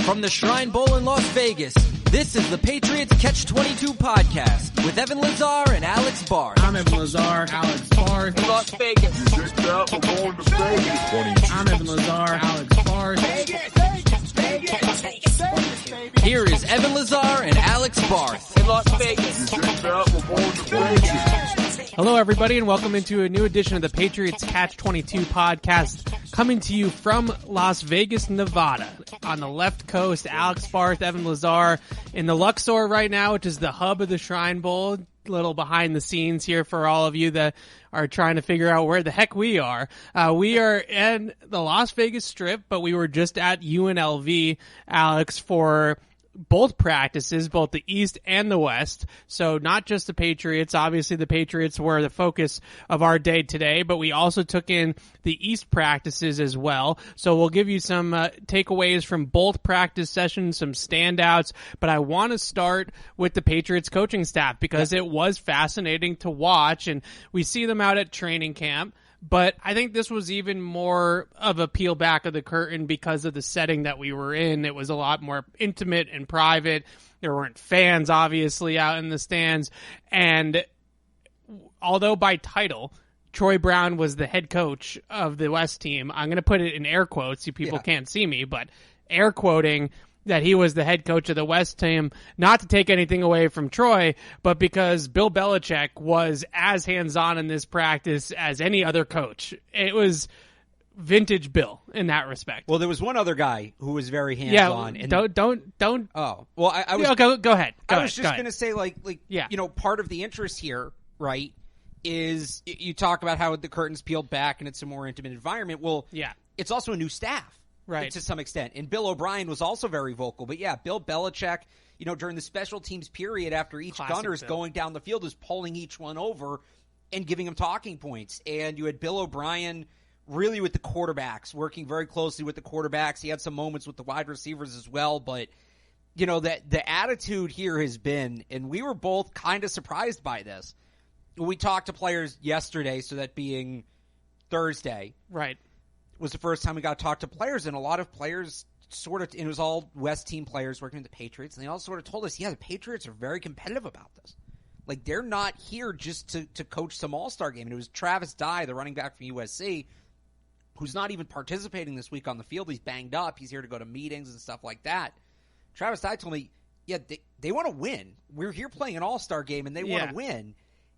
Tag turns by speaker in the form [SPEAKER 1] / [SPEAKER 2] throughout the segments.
[SPEAKER 1] From the Shrine Bowl in Las Vegas, this is the Patriots Catch-22 podcast with Evan Lazar and Alex Barth.
[SPEAKER 2] I'm Evan Lazar, Alex Barth.
[SPEAKER 3] In Las Vegas.
[SPEAKER 2] I'm Evan Lazar, Alex Barth.
[SPEAKER 1] Here is Evan Lazar and Alex Barth.
[SPEAKER 3] In Las Vegas.
[SPEAKER 4] Hello, everybody, and welcome into a new edition of the Patriots Catch-22 podcast, coming to you from Las Vegas, Nevada. On the left coast, Alex Barth, Evan Lazar, in the Luxor right now, which is the hub of the Shrine Bowl. Little behind the scenes here for all of you that are trying to figure out where the heck we are. We are in the Las Vegas Strip, but we were just at UNLV, Alex, for both practices, both the East and the West. So not just the Patriots. Obviously, the Patriots were the focus of our day today, but we also took in the East practices as well. So we'll give you some takeaways from both practice sessions, some standouts. But I want to start with the Patriots coaching staff because it was fascinating to watch, and we see them out at training camp. But I think this was even more of a peel back of the curtain because of the setting that we were in. It was a lot more intimate and private. There weren't fans, obviously, out in the stands. And although by title, Troy Brown was the head coach of the West team, I'm going to put it in air quotes. You people can't see me, but air quoting that he was the head coach of the West team, not to take anything away from Troy, but because Bill Belichick was as hands-on in this practice as any other coach. It was vintage Bill in that respect.
[SPEAKER 5] Well, there was one other guy who was very hands-on.
[SPEAKER 4] Yeah,
[SPEAKER 5] and
[SPEAKER 4] don't.
[SPEAKER 5] Oh, well, I was.
[SPEAKER 4] Go ahead.
[SPEAKER 5] I was just going to say,
[SPEAKER 4] yeah.
[SPEAKER 5] You know, part of the interest here, right, is you talk about how the curtains peeled back and it's a more intimate environment. Well,
[SPEAKER 4] yeah,
[SPEAKER 5] it's also a new staff.
[SPEAKER 4] Right.
[SPEAKER 5] To some extent. And Bill O'Brien was also very vocal. But yeah, Bill Belichick, you know, during the special teams period after each gunner's going down the field is pulling each one over and giving them talking points. And you had Bill O'Brien really with the quarterbacks, working very closely with the quarterbacks. He had some moments with the wide receivers as well. But, you know, that the attitude here has been, and we were both kind of surprised by this. We talked to players yesterday, so that being Thursday.
[SPEAKER 4] Right.
[SPEAKER 5] Was the first time we got to talk to players, and a lot of players it was all West team players working with the Patriots, and they all sort of told us, yeah, the Patriots are very competitive about this. Like, they're not here just to coach some all-star game. And it was Travis Dye, the running back from USC, who's not even participating this week on the field. He's banged up. He's here to go to meetings and stuff like that. Travis Dye told me, yeah, they want to win. We're here playing an all-star game, and they want to win.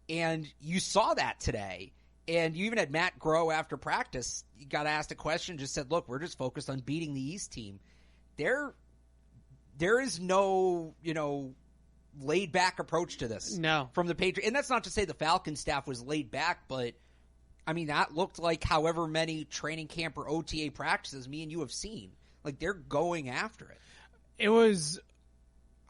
[SPEAKER 5] And you saw that today. And you even had Matt Groh after practice. You got asked a question, just said, look, we're just focused on beating the East team. There is no, you know, laid back approach to this.
[SPEAKER 4] No.
[SPEAKER 5] From the Patriots. And that's not to say the Falcons staff was laid back, but I mean, that looked like however many training camp or OTA practices me and you have seen. Like, they're going after it.
[SPEAKER 4] It was,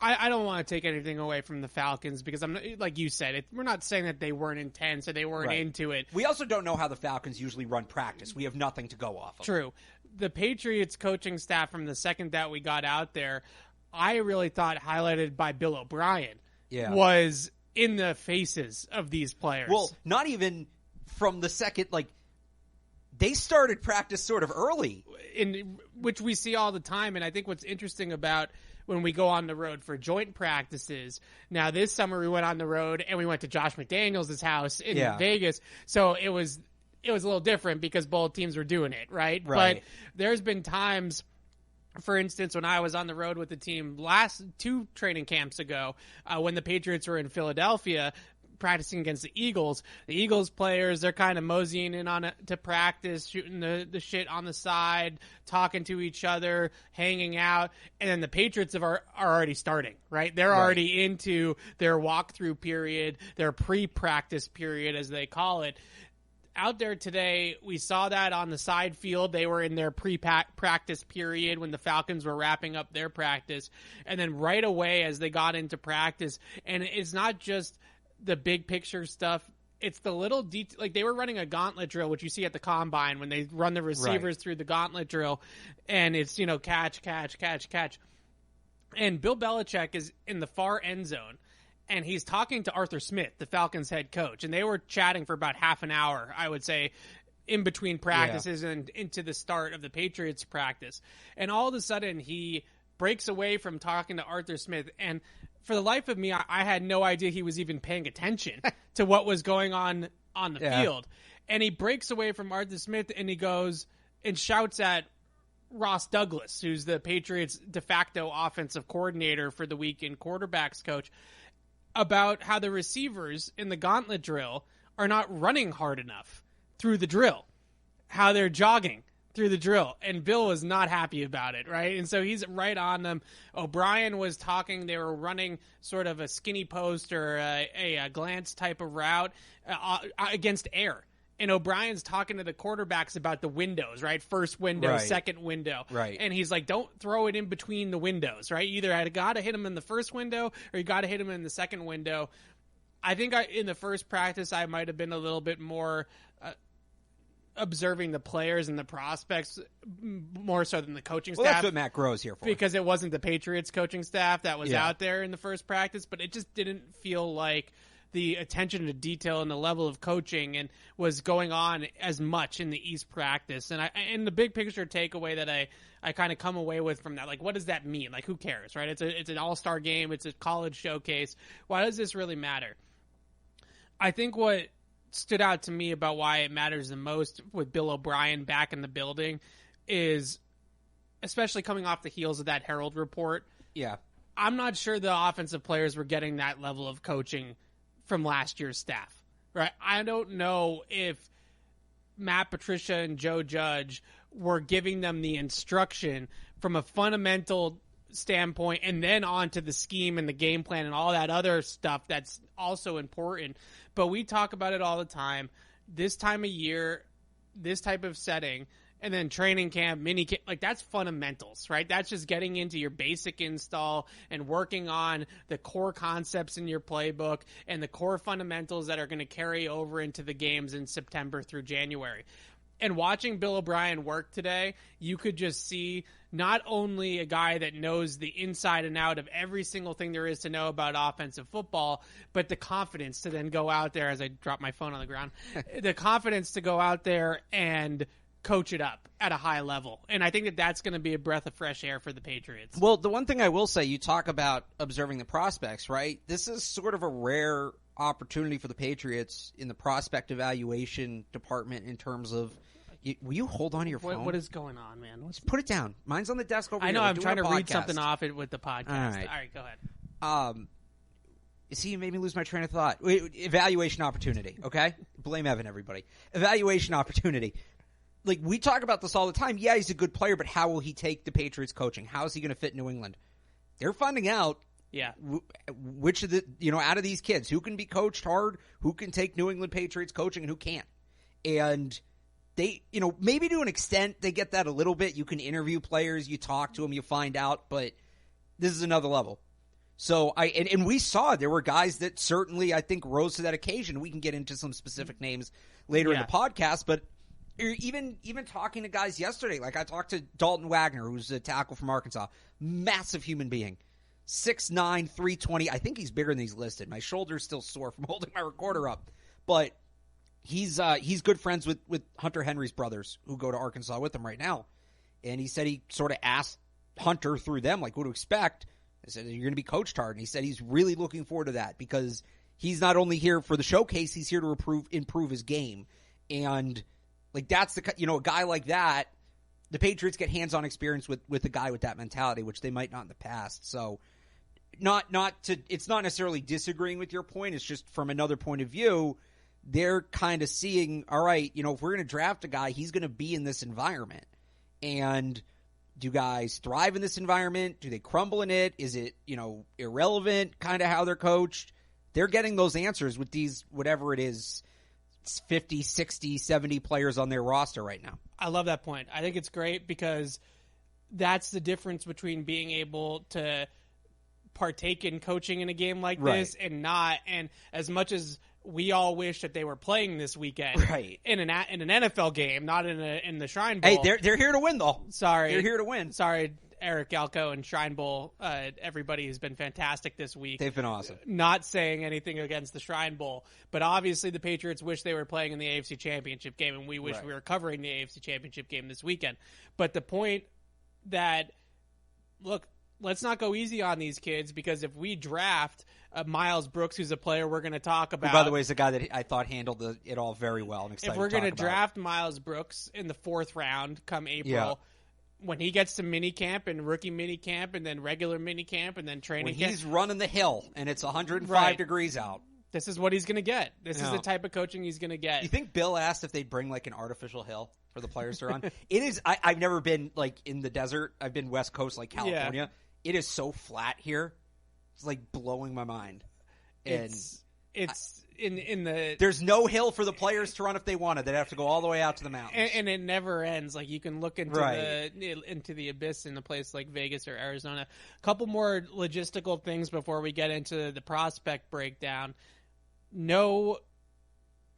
[SPEAKER 4] I don't want to take anything away from the Falcons because I'm like you said, we're not saying that they weren't intense or they weren't into it.
[SPEAKER 5] We also don't know how the Falcons usually run practice. We have nothing to go off of.
[SPEAKER 4] True. The Patriots coaching staff from the second that we got out there, I really thought highlighted by Bill O'Brien was in the faces of these players.
[SPEAKER 5] Well, not even from the second, like, they started practice sort of early.
[SPEAKER 4] Which we see all the time, and I think what's interesting about when we go on the road for joint practices. Now, this summer we went on the road and we went to Josh McDaniels' house in Vegas. So it was a little different because both teams were doing it, right? But there's been times, for instance, when I was on the road with the team last 2 training camps ago, when the Patriots were in Philadelphia practicing against the Eagles players, they're kind of moseying in on it to practice, shooting the shit on the side, talking to each other, hanging out, and then the Patriots are already starting, right? They're already into their walkthrough period, their pre-practice period, as they call it. Out there today, we saw that on the side field. They were in their pre-practice period when the Falcons were wrapping up their practice. And then right away as they got into practice, and it's not just the big picture stuff. It's the little detail. Like, they were running a gauntlet drill, which you see at the combine when they run the receivers through the gauntlet drill. And it's, you know, catch. And Bill Belichick is in the far end zone. And he's talking to Arthur Smith, the Falcons head coach. And they were chatting for about half an hour, I would say, in between practices and into the start of the Patriots practice. And all of a sudden, he breaks away from talking to Arthur Smith, and for the life of me, I had no idea he was even paying attention to what was going on the field. And he breaks away from Arthur Smith, and he goes and shouts at Ross Douglas, who's the Patriots' de facto offensive coordinator for the weekend quarterbacks coach, about how the receivers in the gauntlet drill are not running hard enough through the drill, how they're jogging through the drill. And Bill was not happy about it, right? And so he's right on them. O'Brien was talking. They were running sort of a skinny post or a glance type of route against air. And O'Brien's talking to the quarterbacks about the windows, right? First window, second window.
[SPEAKER 5] Right.
[SPEAKER 4] And he's like, don't throw it in between the windows, right? Either I got to hit him in the first window or you got to hit him in the second window. I think in the first practice, I might have been a little bit more observing the players and the prospects more so than the coaching staff.
[SPEAKER 5] Well, that's what Matt Groh's here for.
[SPEAKER 4] Because it wasn't the Patriots coaching staff that was out there in the first practice, but it just didn't feel like the attention to detail and the level of coaching and was going on as much in the East practice. And the big picture takeaway that I kind of come away with from that, like, what does that mean? Like, who cares, right? It's an all-star game. It's a college showcase. Why does this really matter? I think what stood out to me about why it matters the most with Bill O'Brien back in the building is, especially coming off the heels of that Herald report.
[SPEAKER 5] Yeah.
[SPEAKER 4] I'm not sure the offensive players were getting that level of coaching from last year's staff, right? I don't know if Matt Patricia and Joe Judge were giving them the instruction from a fundamental standpoint and then on to the scheme and the game plan and all that other stuff that's also important. But we talk about it all the time. This time of year, this type of setting, and then training camp, mini camp, like, that's fundamentals, right? That's just getting into your basic install and working on the core concepts in your playbook and the core fundamentals that are going to carry over into the games in September through January. And watching Bill O'Brien work today, you could just see not only a guy that knows the inside and out of every single thing there is to know about offensive football, but the confidence to then go out there, as I drop my phone on the ground, the confidence to go out there and coach it up at a high level. And I think that that's going to be a breath of fresh air for the Patriots.
[SPEAKER 5] Well, the one thing I will say, you talk about observing the prospects, right? This is sort of a rare opportunity for the Patriots in the prospect evaluation department in terms of, will you hold on to your phone?
[SPEAKER 4] What is going on, man?
[SPEAKER 5] Just put it down. Mine's on the desk over here.
[SPEAKER 4] I know,
[SPEAKER 5] We're
[SPEAKER 4] I'm
[SPEAKER 5] doing
[SPEAKER 4] trying
[SPEAKER 5] a
[SPEAKER 4] to read
[SPEAKER 5] podcast.
[SPEAKER 4] something off it with the podcast.
[SPEAKER 5] All
[SPEAKER 4] right, go ahead.
[SPEAKER 5] See, you made me lose my train of thought. Evaluation opportunity, okay? Blame Evan, everybody. Evaluation opportunity. Like, we talk about this all the time. Yeah, he's a good player, but how will he take the Patriots coaching? How is he going to fit New England? They're finding out which of the, out of these kids, who can be coached hard, who can take New England Patriots coaching, and who can't. And they, maybe to an extent, they get that a little bit. You can interview players, you talk to them, you find out, but this is another level. So and we saw there were guys that certainly, I think, rose to that occasion. We can get into some specific names later in the podcast, but even talking to guys yesterday, like I talked to Dalton Wagner, who's a tackle from Arkansas, massive human being, 6'9", 320. I think he's bigger than he's listed. My shoulder's still sore from holding my recorder up, but he's good friends with Hunter Henry's brothers who go to Arkansas with him right now. And he said he sort of asked Hunter through them, like, what to expect. I said, you're going to be coached hard. And he said he's really looking forward to that because he's not only here for the showcase, he's here to improve his game. And, like, that's a guy like that, the Patriots get hands-on experience with a guy with that mentality, which they might not in the past. So it's not necessarily disagreeing with your point. It's just from another point of view, they're kind of seeing, all right, if we're going to draft a guy, he's going to be in this environment. And do guys thrive in this environment? Do they crumble in it? Is it, irrelevant kind of how they're coached? They're getting those answers with these, whatever it is, 50, 60, 70 players on their roster right now.
[SPEAKER 4] I love that point. I think it's great because that's the difference between being able to partake in coaching in a game like this and not. And as much as we all wish that they were playing this weekend in an NFL game, not in the Shrine Bowl.
[SPEAKER 5] Hey, they're here to win, though.
[SPEAKER 4] Sorry.
[SPEAKER 5] They're here to win.
[SPEAKER 4] Sorry, Eric Galco and Shrine Bowl. Everybody has been fantastic this week.
[SPEAKER 5] They've been awesome.
[SPEAKER 4] Not saying anything against the Shrine Bowl, but obviously the Patriots wish they were playing in the AFC Championship game, and we wish we were covering the AFC Championship game this weekend. But the point that, look, let's not go easy on these kids, because if we draft Miles Brooks, who's a player we're going to talk about.
[SPEAKER 5] Who, by the way, is a guy that I thought handled it all very well. I'm excited
[SPEAKER 4] if we're
[SPEAKER 5] going to
[SPEAKER 4] draft Miles Brooks in the 4th round come April, when he gets to mini camp and rookie mini camp and then regular mini camp and then training camp.
[SPEAKER 5] He's running the hill and it's 105 degrees out.
[SPEAKER 4] This is what he's going to get. This is the type of coaching he's going to get.
[SPEAKER 5] You think Bill asked if they'd bring like an artificial hill for the players to run? It is. I've never been like in the desert. I've been West Coast, like California. Yeah. It is so flat here. It's like blowing my mind. And
[SPEAKER 4] it's in the.
[SPEAKER 5] There's no hill for the players to run if they wanted. They'd have to go all the way out to the mountains.
[SPEAKER 4] And it never ends. Like you can look into the abyss in a place like Vegas or Arizona. A couple more logistical things before we get into the prospect breakdown. No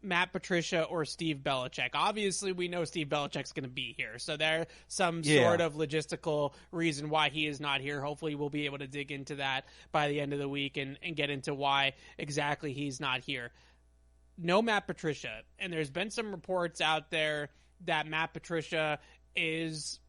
[SPEAKER 4] Matt Patricia or Steve Belichick. Obviously, we know Steve Belichick's going to be here, so there's some sort of logistical reason why he is not here. Hopefully, we'll be able to dig into that by the end of the week and get into why exactly he's not here. No Matt Patricia, and there's been some reports out there that Matt Patricia is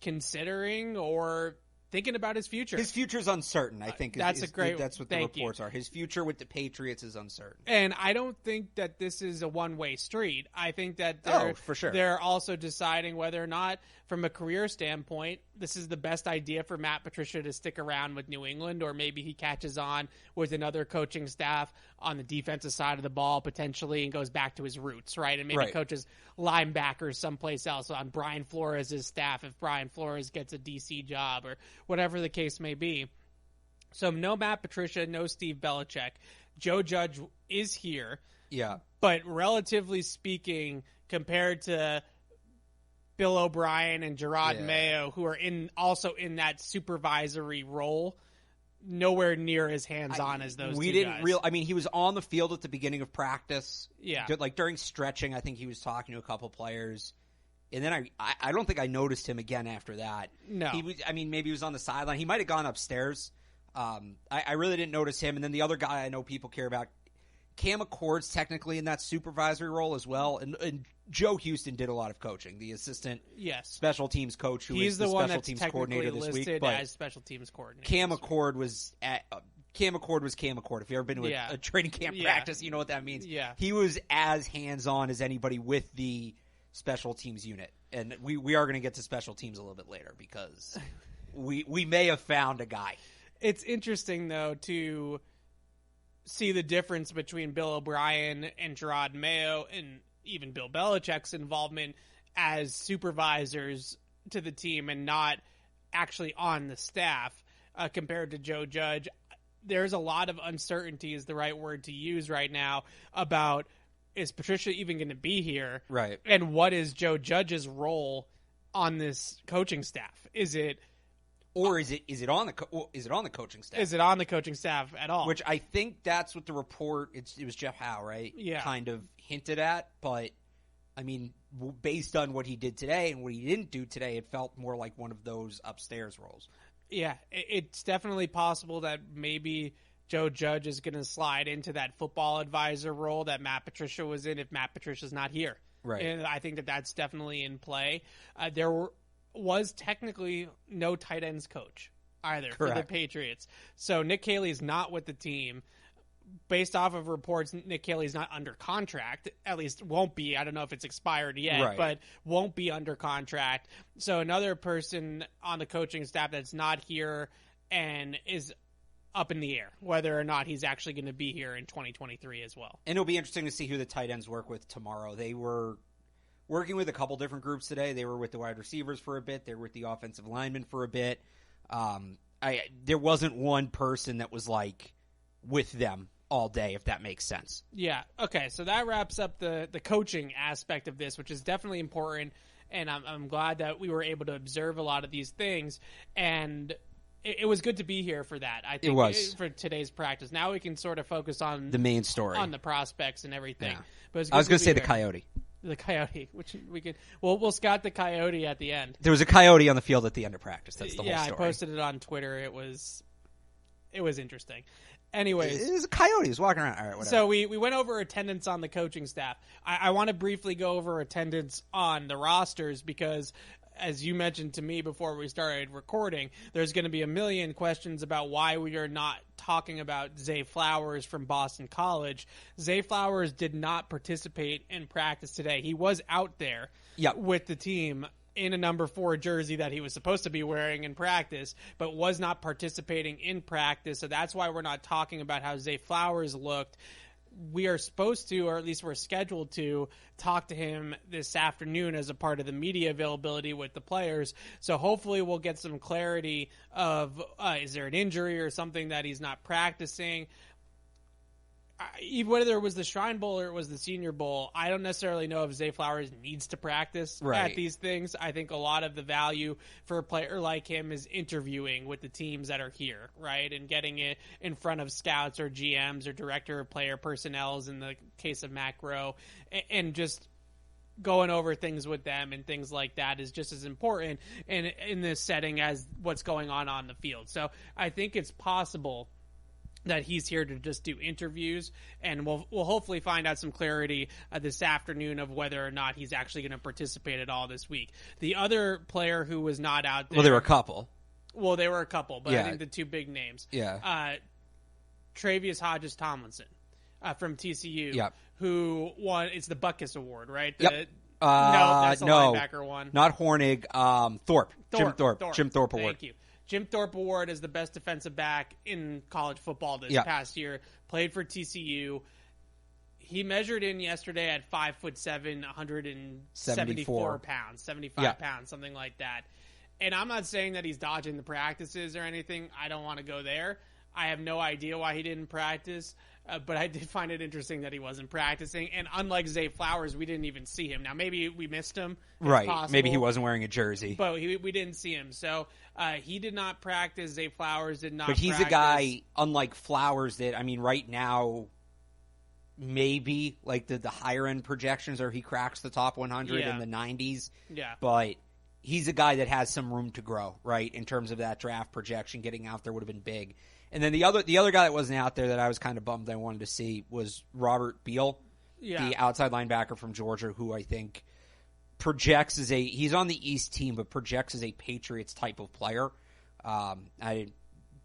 [SPEAKER 4] considering or thinking about his future.
[SPEAKER 5] His future's uncertain, I think.
[SPEAKER 4] That's
[SPEAKER 5] what the reports are. His future with the Patriots is uncertain.
[SPEAKER 4] And I don't think that this is a one-way street. I think that
[SPEAKER 5] for sure.
[SPEAKER 4] They're also deciding whether or not, from a career standpoint, this is the best idea for Matt Patricia to stick around with New England, or maybe he catches on with another coaching staff on the defensive side of the ball potentially and goes back to his roots, right? And maybe coaches linebackers someplace else on Brian Flores' staff if Brian Flores gets a DC job or whatever the case may be. So no Matt Patricia, no Steve Belichick. Joe Judge is here.
[SPEAKER 5] Yeah.
[SPEAKER 4] But relatively speaking, compared to Bill O'Brien and Gerard Mayo, who are also in that supervisory role, nowhere near as hands-on as those two guys.
[SPEAKER 5] I mean, he was on the field at the beginning of practice.
[SPEAKER 4] Yeah.
[SPEAKER 5] Like during stretching, I think he was talking to a couple players. And then I don't think I noticed him again after that.
[SPEAKER 4] No.
[SPEAKER 5] Maybe he was on the sideline. He might have gone upstairs. I really didn't notice him. And then the other guy I know people care about, Cam McCord's technically in that supervisory role as well. And Joe Houston did a lot of coaching, the assistant special teams coach who is the special teams coordinator this week.
[SPEAKER 4] He's the one that's technically listed as special teams coordinator.
[SPEAKER 5] Cam McCord was Cam McCord. If you've ever been to a training camp practice, you know what that means.
[SPEAKER 4] Yeah.
[SPEAKER 5] He was as hands-on as anybody with the special teams unit. And we are going to get to special teams a little bit later because we may have found a guy.
[SPEAKER 4] It's interesting, though, to see the difference between Bill O'Brien and Gerard Mayo and even Bill Belichick's involvement as supervisors to the team and not actually on the staff compared to Joe Judge. There's a lot of uncertainty is the right word to use right now about, is Patricia even going to be here?
[SPEAKER 5] Right.
[SPEAKER 4] And what is Joe Judge's role on this coaching staff? Is it
[SPEAKER 5] on the coaching staff?
[SPEAKER 4] Is it on the coaching staff at all?
[SPEAKER 5] Which I think that's what the report. It was Jeff Howe, right?
[SPEAKER 4] Yeah.
[SPEAKER 5] Kind of hinted at, but I mean, based on what he did today and what he didn't do today, it felt more like one of those upstairs roles.
[SPEAKER 4] Yeah, it's definitely possible that maybe Joe Judge is going to slide into that football advisor role that Matt Patricia was in if Matt Patricia's not here.
[SPEAKER 5] Right.
[SPEAKER 4] And I think that that's definitely in play. There was technically no tight ends coach either for the Patriots. So Nick Caley's not with the team. Based off of reports, Nick Caley's not under contract. At least won't be. I don't know if it's expired yet, but won't be under contract. So another person on the coaching staff that's not here and is up in the air, whether or not he's actually going to be here in 2023 as well.
[SPEAKER 5] And it'll be interesting to see who the tight ends work with tomorrow. They were working with a couple different groups today. They were with the wide receivers for a bit. They were with the offensive linemen for a bit. There wasn't one person that was like with them all day, if that makes sense.
[SPEAKER 4] Yeah. Okay. So that wraps up the coaching aspect of this, which is definitely important. And I'm glad that we were able to observe a lot of these things. And it was good to be here for that. I think
[SPEAKER 5] it was
[SPEAKER 4] for today's practice. Now we can sort of focus on
[SPEAKER 5] the main story,
[SPEAKER 4] on the prospects and everything.
[SPEAKER 5] Yeah.
[SPEAKER 4] But
[SPEAKER 5] I was going to say the coyote.
[SPEAKER 4] The coyote, which we could. We'll Scott the coyote at the end.
[SPEAKER 5] There was a coyote on the field at the end of practice. That's the whole story.
[SPEAKER 4] Yeah, I posted it on Twitter. It was interesting. Anyways,
[SPEAKER 5] it was a coyote. He was walking around. All right, whatever.
[SPEAKER 4] So we went over attendance on the coaching staff. I want to briefly go over attendance on the rosters because as you mentioned to me before we started recording, there's going to be a million questions about why we are not talking about Zay Flowers from Boston College. Zay Flowers did not participate in practice today. He was out there with the team in a number 4 jersey that he was supposed to be wearing in practice, but was not participating in practice. So that's why we're not talking about how Zay Flowers looked. We are supposed to, or at least we're scheduled to, talk to him this afternoon as a part of the media availability with the players. So hopefully we'll get some clarity of is there an injury or something that he's not practicing. Whether it was the Shrine Bowl or it was the Senior Bowl, I don't necessarily know if Zay Flowers needs to practice at these things. I think a lot of the value for a player like him is interviewing with the teams that are here, right, and getting it in front of scouts or GMs or director of player personnels in the case of Matt Groh, and just going over things with them and things like that is just as important in this setting as what's going on the field. So I think it's possible that he's here to just do interviews, and we'll hopefully find out some clarity this afternoon of whether or not he's actually going to participate at all this week. The other player who was not out there...
[SPEAKER 5] Well, there were a couple.
[SPEAKER 4] But I think the 2 big names. Travius Hodges-Tomlinson from TCU, who won... It's the Butkus Award, right? No, that's the linebacker one.
[SPEAKER 5] Not Hornig. Thorpe. Jim Thorpe Award.
[SPEAKER 4] Thank you. Jim Thorpe Award is the best defensive back in college football this past year. Played for TCU. He measured in yesterday at 5'7", 174 pounds, 75 pounds, something like that. And I'm not saying that he's dodging the practices or anything. I don't want to go there. I have no idea why he didn't practice, but I did find it interesting that he wasn't practicing. And unlike Zay Flowers, we didn't even see him. Now, maybe we missed him.
[SPEAKER 5] Right.
[SPEAKER 4] Possible,
[SPEAKER 5] maybe he wasn't wearing a jersey.
[SPEAKER 4] But we didn't see him. So he did not practice. Zay Flowers did not
[SPEAKER 5] practice. But he's
[SPEAKER 4] practice.
[SPEAKER 5] a guy, unlike Flowers, that, I mean, right now, maybe like the higher-end projections are he cracks the top 100 in the 90s.
[SPEAKER 4] Yeah.
[SPEAKER 5] But he's a guy that has some room to grow, right, in terms of that draft projection. Getting out there would have been big. And then the other guy that wasn't out there that I was kind of bummed I wanted to see was Robert Beal, the outside linebacker from Georgia, who I think projects as he's on the East team, but projects as a Patriots type of player. I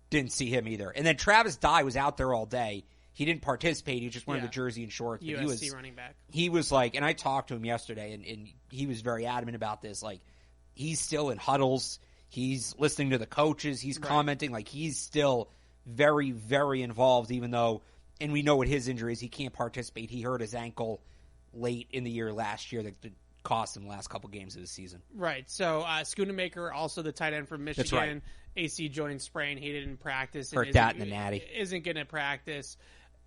[SPEAKER 5] didn't see him either. And then Travis Dye was out there all day. He didn't participate. He just wore the jersey and shorts. But
[SPEAKER 4] USC running back.
[SPEAKER 5] He was like, and I talked to him yesterday, and he was very adamant about this. Like, he's still in huddles. He's listening to the coaches. He's commenting. Like, he's still very, very involved, even though, and we know what his injury is, he can't participate. He hurt his ankle late in the year last year that cost him the last couple games of the season. Right.
[SPEAKER 4] So, Schoonemaker, also the tight end from Michigan.
[SPEAKER 5] That's right.
[SPEAKER 4] AC joint sprain. He didn't practice.
[SPEAKER 5] Hurt that in the natty.
[SPEAKER 4] Isn't going to practice.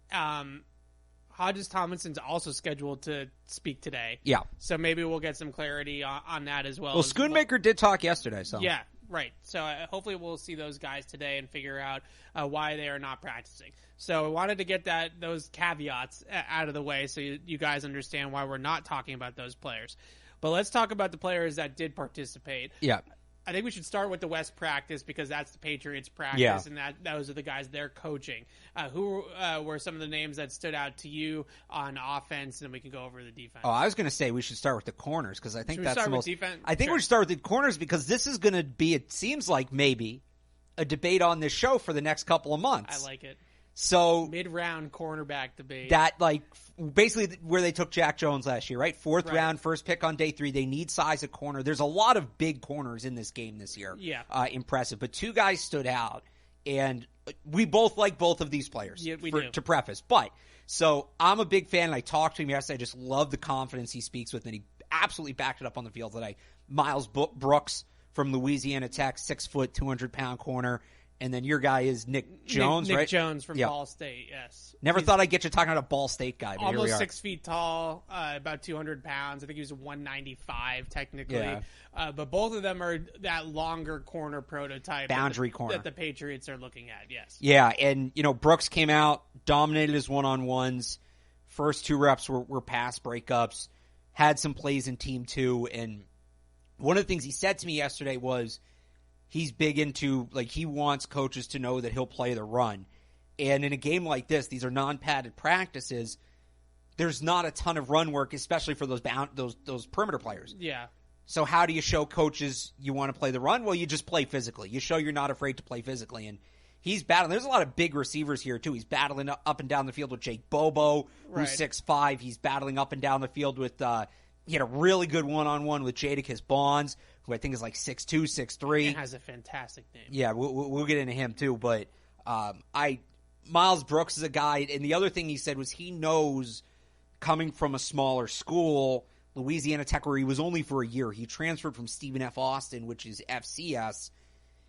[SPEAKER 4] Hodges Tomlinson's also scheduled to speak today.
[SPEAKER 5] Yeah.
[SPEAKER 4] So maybe we'll get some clarity on that as well.
[SPEAKER 5] Well, Schoonemaker did talk yesterday, so.
[SPEAKER 4] Yeah. Right. So hopefully we'll see those guys today and figure out why they are not practicing. So I wanted to get those caveats out of the way so you guys understand why we're not talking about those players. But let's talk about the players that did participate.
[SPEAKER 5] Yeah.
[SPEAKER 4] I think we should start with the West practice because that's the Patriots practice, and those are the guys they're coaching. Who were some of the names that stood out to you on offense, and then we can go over the defense.
[SPEAKER 5] Oh, I was going to say we should start with the corners because I think that's the most.
[SPEAKER 4] Defense?
[SPEAKER 5] I think we should start with the corners because this is going to be. It seems like maybe a debate on this show for the next couple of months.
[SPEAKER 4] I like it.
[SPEAKER 5] So
[SPEAKER 4] mid-round cornerback debate.
[SPEAKER 5] That basically where they took Jack Jones last year, right? Fourth round, first pick on day 3. They need size at corner. There's a lot of big corners in this game this year.
[SPEAKER 4] Yeah.
[SPEAKER 5] Impressive. But 2 guys stood out, and we both like both of these players.
[SPEAKER 4] Yeah, we do.
[SPEAKER 5] To preface. But, so I'm a big fan, and I talked to him yesterday. I just love the confidence he speaks with, and he absolutely backed it up on the field today. Miles Brooks from Louisiana Tech, 6 foot, 200-pound corner. And then your guy is Nick Jones, right?
[SPEAKER 4] Nick Jones from Ball State, yes.
[SPEAKER 5] Never thought I'd get you talking about a Ball State guy, but
[SPEAKER 4] almost
[SPEAKER 5] here we are.
[SPEAKER 4] 6 feet tall, about 200 pounds. I think he was 195 technically.
[SPEAKER 5] Yeah.
[SPEAKER 4] But both of them are that longer corner prototype.
[SPEAKER 5] Boundary corner.
[SPEAKER 4] That the Patriots are looking at, yes.
[SPEAKER 5] Yeah, and, Brooks came out, dominated his one-on-ones. First 2 reps were pass breakups. Had some plays in Team 2. And one of the things he said to me yesterday was, he's big into, he wants coaches to know that he'll play the run. And in a game like this, these are non-padded practices. There's not a ton of run work, especially for those perimeter players.
[SPEAKER 4] Yeah.
[SPEAKER 5] So how do you show coaches you want to play the run? Well, you just play physically. You show you're not afraid to play physically. And he's battling. There's a lot of big receivers here, too. He's battling up and down the field with Jake Bobo, who's 6'5". He's battling up and down the field with he had a really good one-on-one with Jadakiss Bonds, who I think is like 6'2", 6'3".
[SPEAKER 4] He has a fantastic name.
[SPEAKER 5] Yeah, we'll get into him, too. But Miles Brooks is a guy. And the other thing he said was he knows, coming from a smaller school, Louisiana Tech, where he was only for a year. He transferred from Stephen F. Austin, which is FCS.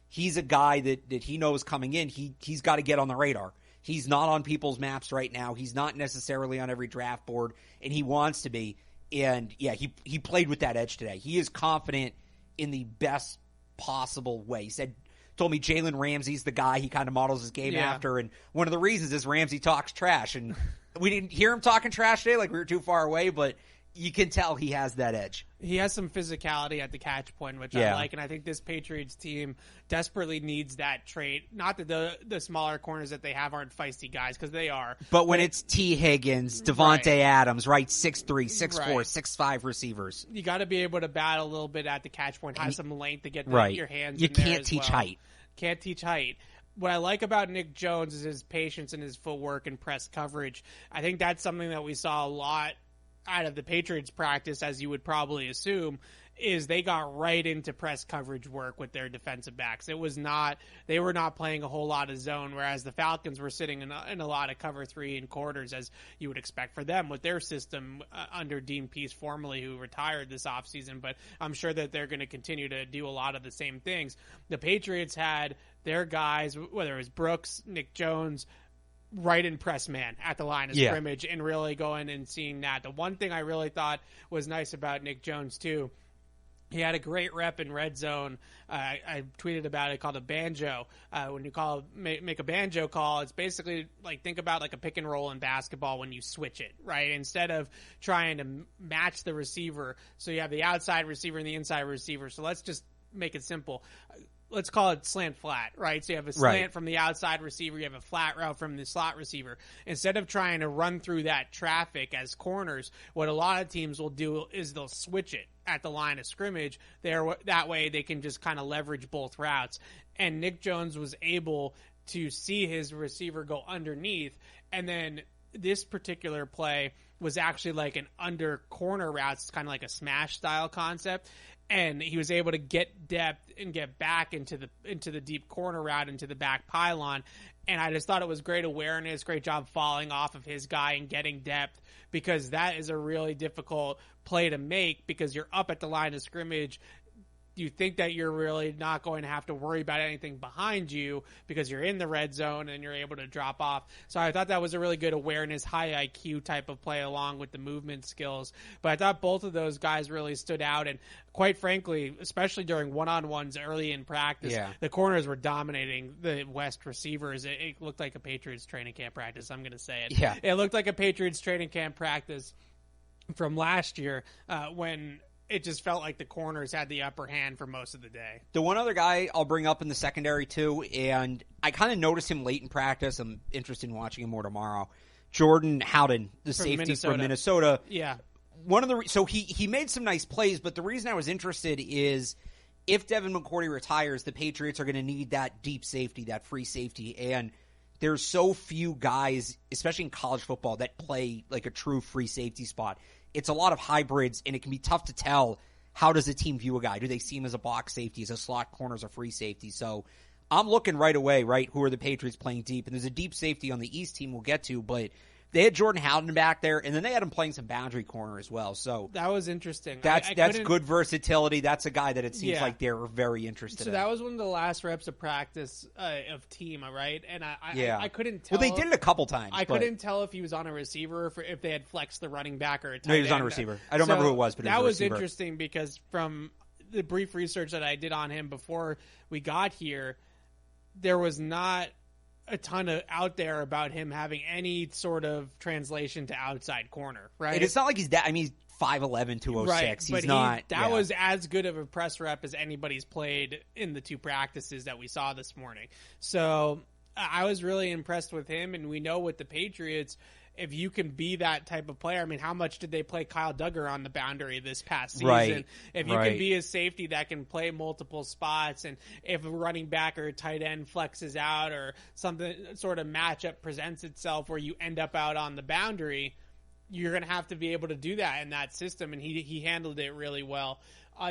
[SPEAKER 5] He's a guy that he knows coming in, he's got to get on the radar. He's not on people's maps right now. He's not necessarily on every draft board, and he wants to be. And, yeah, he played with that edge today. He is confident in the best possible way. He told me Jalen Ramsey's the guy he kind of models his game after, and one of the reasons is Ramsey talks trash. And we didn't hear him talking trash today, like we were too far away, but you can tell he has that edge.
[SPEAKER 4] He has some physicality at the catch point, which I like, and I think this Patriots team desperately needs that trait. Not that the smaller corners that they have aren't feisty guys, because they are.
[SPEAKER 5] But when it's T. Higgins, Devontae Adams, right, 6'3", 6'4", 6'5" receivers.
[SPEAKER 4] You got to be able to battle a little bit at the catch point, have some length to get your hands
[SPEAKER 5] you
[SPEAKER 4] in there
[SPEAKER 5] can't
[SPEAKER 4] as
[SPEAKER 5] teach
[SPEAKER 4] well.
[SPEAKER 5] height.
[SPEAKER 4] Can't teach height. What I like about Nick Jones is his patience and his footwork and press coverage. I think that's something that we saw a lot out of the Patriots practice, as you would probably assume, is they got right into press coverage work with their defensive backs. They were not playing a whole lot of zone, whereas the Falcons were sitting in a lot of cover 3 and quarters, as you would expect for them with their system under Dean Pease, formerly, who retired this offseason. But I'm sure that they're going to continue to do a lot of the same things. The Patriots had their guys, whether it was Brooks, Nick Jones, right in press man at the line of scrimmage, and really going and seeing that. The one thing I really thought was nice about Nick Jones, too, he had a great rep in red zone. I tweeted about it, called a banjo. When you make a banjo call, it's basically like, think about like a pick and roll in basketball when you switch it, right? Instead of trying to match the receiver, so you have the outside receiver and the inside receiver. So let's just make it simple. Let's call it slant flat, right? So you have a slant from the outside receiver, you have a flat route from the slot receiver. Instead of trying to run through that traffic as corners, what a lot of teams will do is they'll switch it at the line of scrimmage. That way they can just kind of leverage both routes. And Nick Jones was able to see his receiver go underneath, and then this particular play was actually like an under corner route. It's kind of like a smash style concept. And he was able to get depth and get back into the deep corner route, into the back pylon. And I just thought it was great awareness, great job falling off of his guy and getting depth, because that is a really difficult play to make, because you're up at the line of scrimmage. You think that you're really not going to have to worry about anything behind you because you're in the red zone and you're able to drop off. So I thought that was a really good awareness, high IQ type of play, along with the movement skills. But I thought both of those guys really stood out. And quite frankly, especially during one-on-ones early in practice, the corners were dominating the West receivers. It looked like a Patriots training camp practice. I'm going to say it.
[SPEAKER 5] Yeah.
[SPEAKER 4] It looked like a Patriots training camp practice from last year when it just felt like the corners had the upper hand for most of the day.
[SPEAKER 5] The one other guy I'll bring up in the secondary, too, and I kind of noticed him late in practice. I'm interested in watching him more tomorrow. Jordan Howden, the safety from Minnesota.
[SPEAKER 4] Yeah.
[SPEAKER 5] So he made some nice plays, but the reason I was interested is if Devin McCourty retires, the Patriots are going to need that deep safety, that free safety, and there's so few guys, especially in college football, that play like a true free safety spot. It's a lot of hybrids, and it can be tough to tell, how does a team view a guy? Do they see him as a box safety, as a slot corner, as a free safety? So I'm looking right away, right, who are the Patriots playing deep? And there's a deep safety on the East team we'll get to, but they had Jordan Howden back there, and then they had him playing some boundary corner as well. So
[SPEAKER 4] that was interesting.
[SPEAKER 5] That's good versatility. That's a guy that it seems like they're very interested in.
[SPEAKER 4] So that was one of the last reps of practice of team, right? And I couldn't tell.
[SPEAKER 5] Well, they did it a couple times.
[SPEAKER 4] I couldn't tell if he was on a receiver, or if they had flexed the running back or a tight end.
[SPEAKER 5] No, he was on a receiver. I don't remember who it was, but
[SPEAKER 4] that was
[SPEAKER 5] receiver.
[SPEAKER 4] Interesting, because from the brief research that I did on him before we got here, there was not a ton of out there about him having any sort of translation to outside corner, right?
[SPEAKER 5] And it's not like he's that. I mean, he's 5'11", 206.
[SPEAKER 4] Right,
[SPEAKER 5] he's not.
[SPEAKER 4] That was as good of a press rep as anybody's played in the two practices that we saw this morning. So I was really impressed with him, and we know with the Patriots, if you can be that type of player, I mean, how much did they play Kyle Duggar on the boundary this past season?
[SPEAKER 5] Right.
[SPEAKER 4] If you can be a safety that can play multiple spots, and if a running back or a tight end flexes out or something sort of matchup presents itself where you end up out on the boundary, you're going to have to be able to do that in that system, and he handled it really well.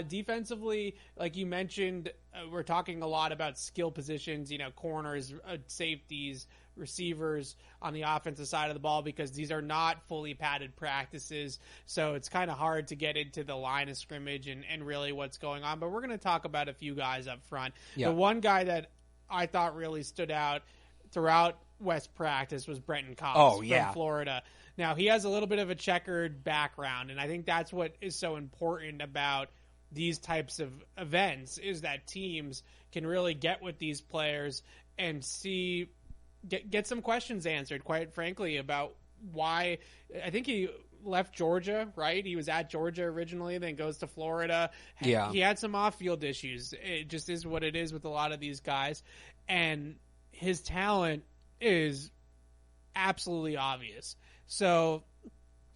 [SPEAKER 4] Defensively, like you mentioned, we're talking a lot about skill positions, corners, safeties, receivers on the offensive side of the ball, because these are not fully padded practices. So it's kind of hard to get into the line of scrimmage and really what's going on. But we're going to talk about a few guys up front. Yeah. The one guy that I thought really stood out throughout West practice was Brenton Cox from Florida. Now, he has a little bit of a checkered background, and I think that's what is so important about these types of events, is that teams can really get with these players and get some questions answered, quite frankly, about why. I think he left Georgia, right? He was at Georgia originally, then goes to Florida. Yeah. He had some off-field issues. It just is what it is with a lot of these guys. And his talent is absolutely obvious. So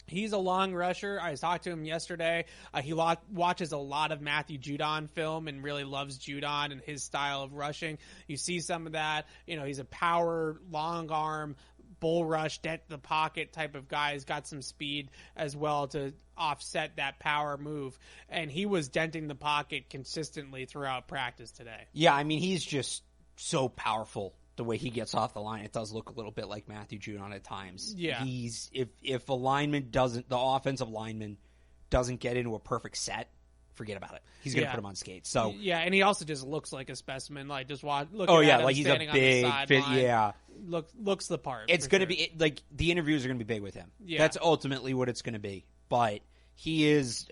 [SPEAKER 4] he's a long rusher. I talked to him yesterday. He watches a lot of Matthew Judon film and really loves Judon and his style of rushing. You see some of that. He's a power, long arm, bull rush, dent the pocket type of guy. He's got some speed as well to offset that power move. And he was denting the pocket consistently throughout practice today.
[SPEAKER 5] Yeah, I mean, he's just so powerful. The way he gets off the line, it does look a little bit like Matthew Judon at times.
[SPEAKER 4] Yeah.
[SPEAKER 5] If the offensive lineman doesn't get into a perfect set, forget about it. He's going to put him on skates. So
[SPEAKER 4] yeah, and he also just looks like a specimen. Like just look.
[SPEAKER 5] Oh yeah,
[SPEAKER 4] at him
[SPEAKER 5] like he's a big fit. Yeah,
[SPEAKER 4] looks the part.
[SPEAKER 5] It's going to be like the interviews are going to be big with him. Yeah, that's ultimately what it's going to be. But he's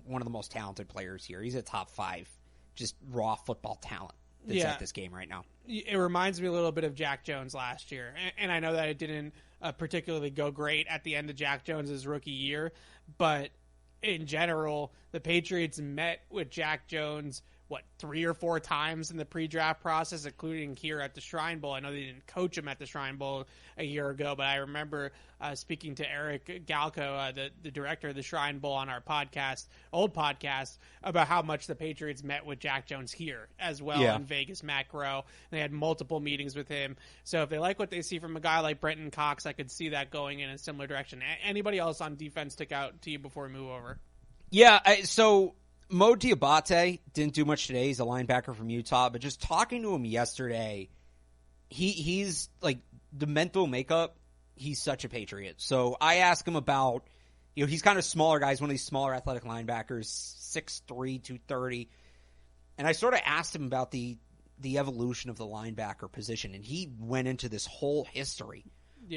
[SPEAKER 5] one of the most talented players here. He's a top 5, just raw football talent. That's at this game right now.
[SPEAKER 4] It reminds me a little bit of Jack Jones last year. And I know that it didn't particularly go great at the end of Jack Jones' rookie year. But in general, the Patriots met with Jack Jones, 3 or 4 times in the pre-draft process, including here at the Shrine Bowl. I know they didn't coach him at the Shrine Bowl a year ago, but I remember speaking to Eric Galco, the director of the Shrine Bowl, on our old podcast, about how much the Patriots met with Jack Jones here as well in Vegas Macro. They had multiple meetings with him. So if they like what they see from a guy like Brenton Cox, I could see that going in a similar direction. Anybody else on defense stick out to you before we move over?
[SPEAKER 5] Yeah, so Mo Diabate didn't do much today. He's a linebacker from Utah, but just talking to him yesterday, he's like the mental makeup. He's such a Patriot. So I asked him about, he's kind of smaller guy. He's one of these smaller athletic linebackers, 6'3", 230. And I sort of asked him about the evolution of the linebacker position, and he went into this whole history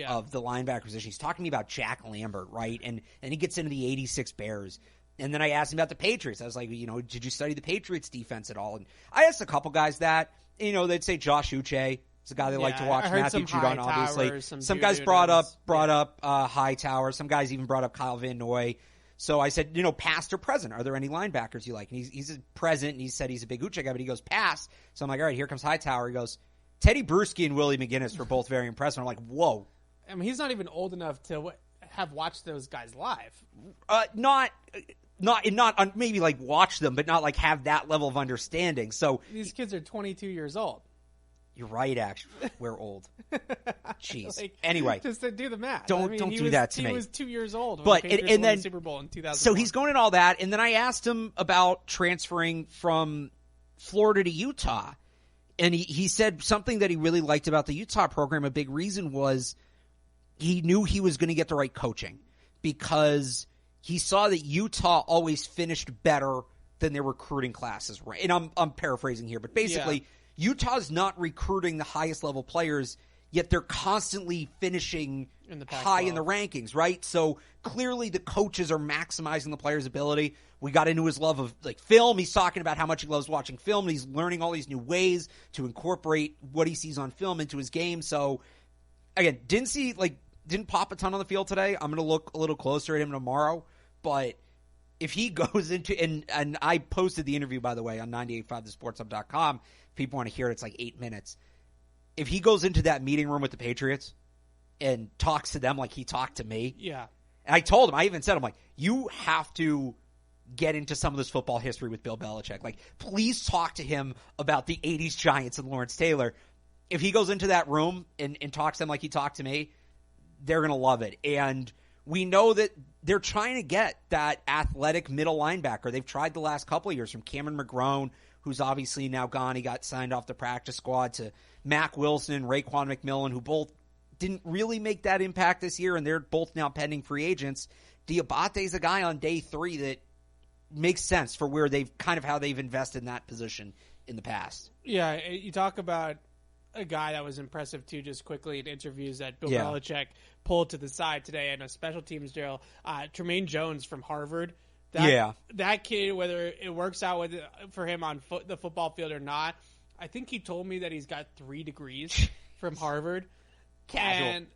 [SPEAKER 5] of the linebacker position. He's talking to me about Jack Lambert, right? And he gets into the 86 Bears. And then I asked him about the Patriots. I was like, did you study the Patriots defense at all? And I asked a couple guys that, they'd say Josh Uche is a guy they like to watch. Matthew Judon, obviously. Some guys brought up Hightower. Some guys even brought up Kyle Van Noy. So I said, past or present, are there any linebackers you like? And he's a present, and he said he's a big Uche guy, but he goes past. So I'm like, all right, here comes Hightower. He goes, Teddy Bruschi and Willie McGinnis were both very impressive. I'm like, whoa.
[SPEAKER 4] I mean, he's not even old enough to have watched those guys live.
[SPEAKER 5] Not maybe like watch them, but not like have that level of understanding. So
[SPEAKER 4] these kids are 22 years old.
[SPEAKER 5] You're right, actually. We're old. Jeez. Anyway,
[SPEAKER 4] just to do the math.
[SPEAKER 5] Don't do that to me.
[SPEAKER 4] He was 2 years old.
[SPEAKER 5] But
[SPEAKER 4] and
[SPEAKER 5] then
[SPEAKER 4] the Super Bowl in 2000.
[SPEAKER 5] So he's going in all that, and then I asked him about transferring from Florida to Utah, and he said something that he really liked about the Utah program. A big reason was he knew he was going to get the right coaching because he saw that Utah always finished better than their recruiting classes. Right? And I'm paraphrasing here, but basically Utah's not recruiting the highest level players, yet they're constantly finishing high in the rankings, right? So clearly the coaches are maximizing the player's ability. We got into his love of like film. He's talking about how much he loves watching film, and he's learning all these new ways to incorporate what he sees on film into his game. So again, didn't pop a ton on the field today. I'm going to look a little closer at him tomorrow. But if he goes into – and I posted the interview, by the way, on 98.5thesportshub.com. If people want to hear it, it's like 8 minutes. If he goes into that meeting room with the Patriots and talks to them like he talked to me.
[SPEAKER 4] Yeah.
[SPEAKER 5] And I told him, I even said, I'm like, you have to get into some of this football history with Bill Belichick. Like, please talk to him about the 80s Giants and Lawrence Taylor. If he goes into that room and talks to them like he talked to me, they're going to love it. And we know that they're trying to get that athletic middle linebacker. They've tried the last couple of years, from Cameron McGrone, who's obviously now gone. He got signed off the practice squad, to Mack Wilson and Raekwon McMillan, who both didn't really make that impact this year, and they're both now pending free agents. Diabate's a guy on day 3 that makes sense for where they've kind of how they've invested in that position in the past.
[SPEAKER 4] Yeah, you talk about a guy that was impressive too, just quickly in interviews that Bill Belichick pulled to the side today in a special teams drill. Tremaine Jones from Harvard. That kid, whether it works out for him on the football field or not, I think he told me that he's got 3 degrees from Harvard.
[SPEAKER 5] Casual.
[SPEAKER 4] And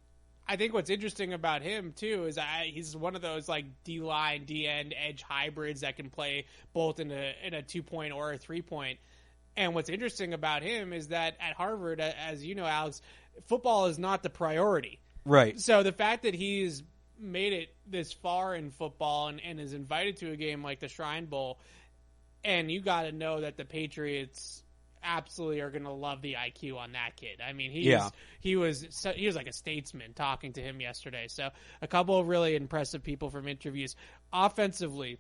[SPEAKER 4] I think what's interesting about him too is he's one of those like D-line, D-end, edge hybrids that can play both in a 2-point or a 3-point. And what's interesting about him is that at Harvard, as you know, Alex, football is not the priority.
[SPEAKER 5] Right.
[SPEAKER 4] So the fact that he's made it this far in football and is invited to a game like the Shrine Bowl, and you got to know that the Patriots absolutely are going to love the IQ on that kid. I mean, he was like a statesman talking to him yesterday. So a couple of really impressive people from interviews. Offensively,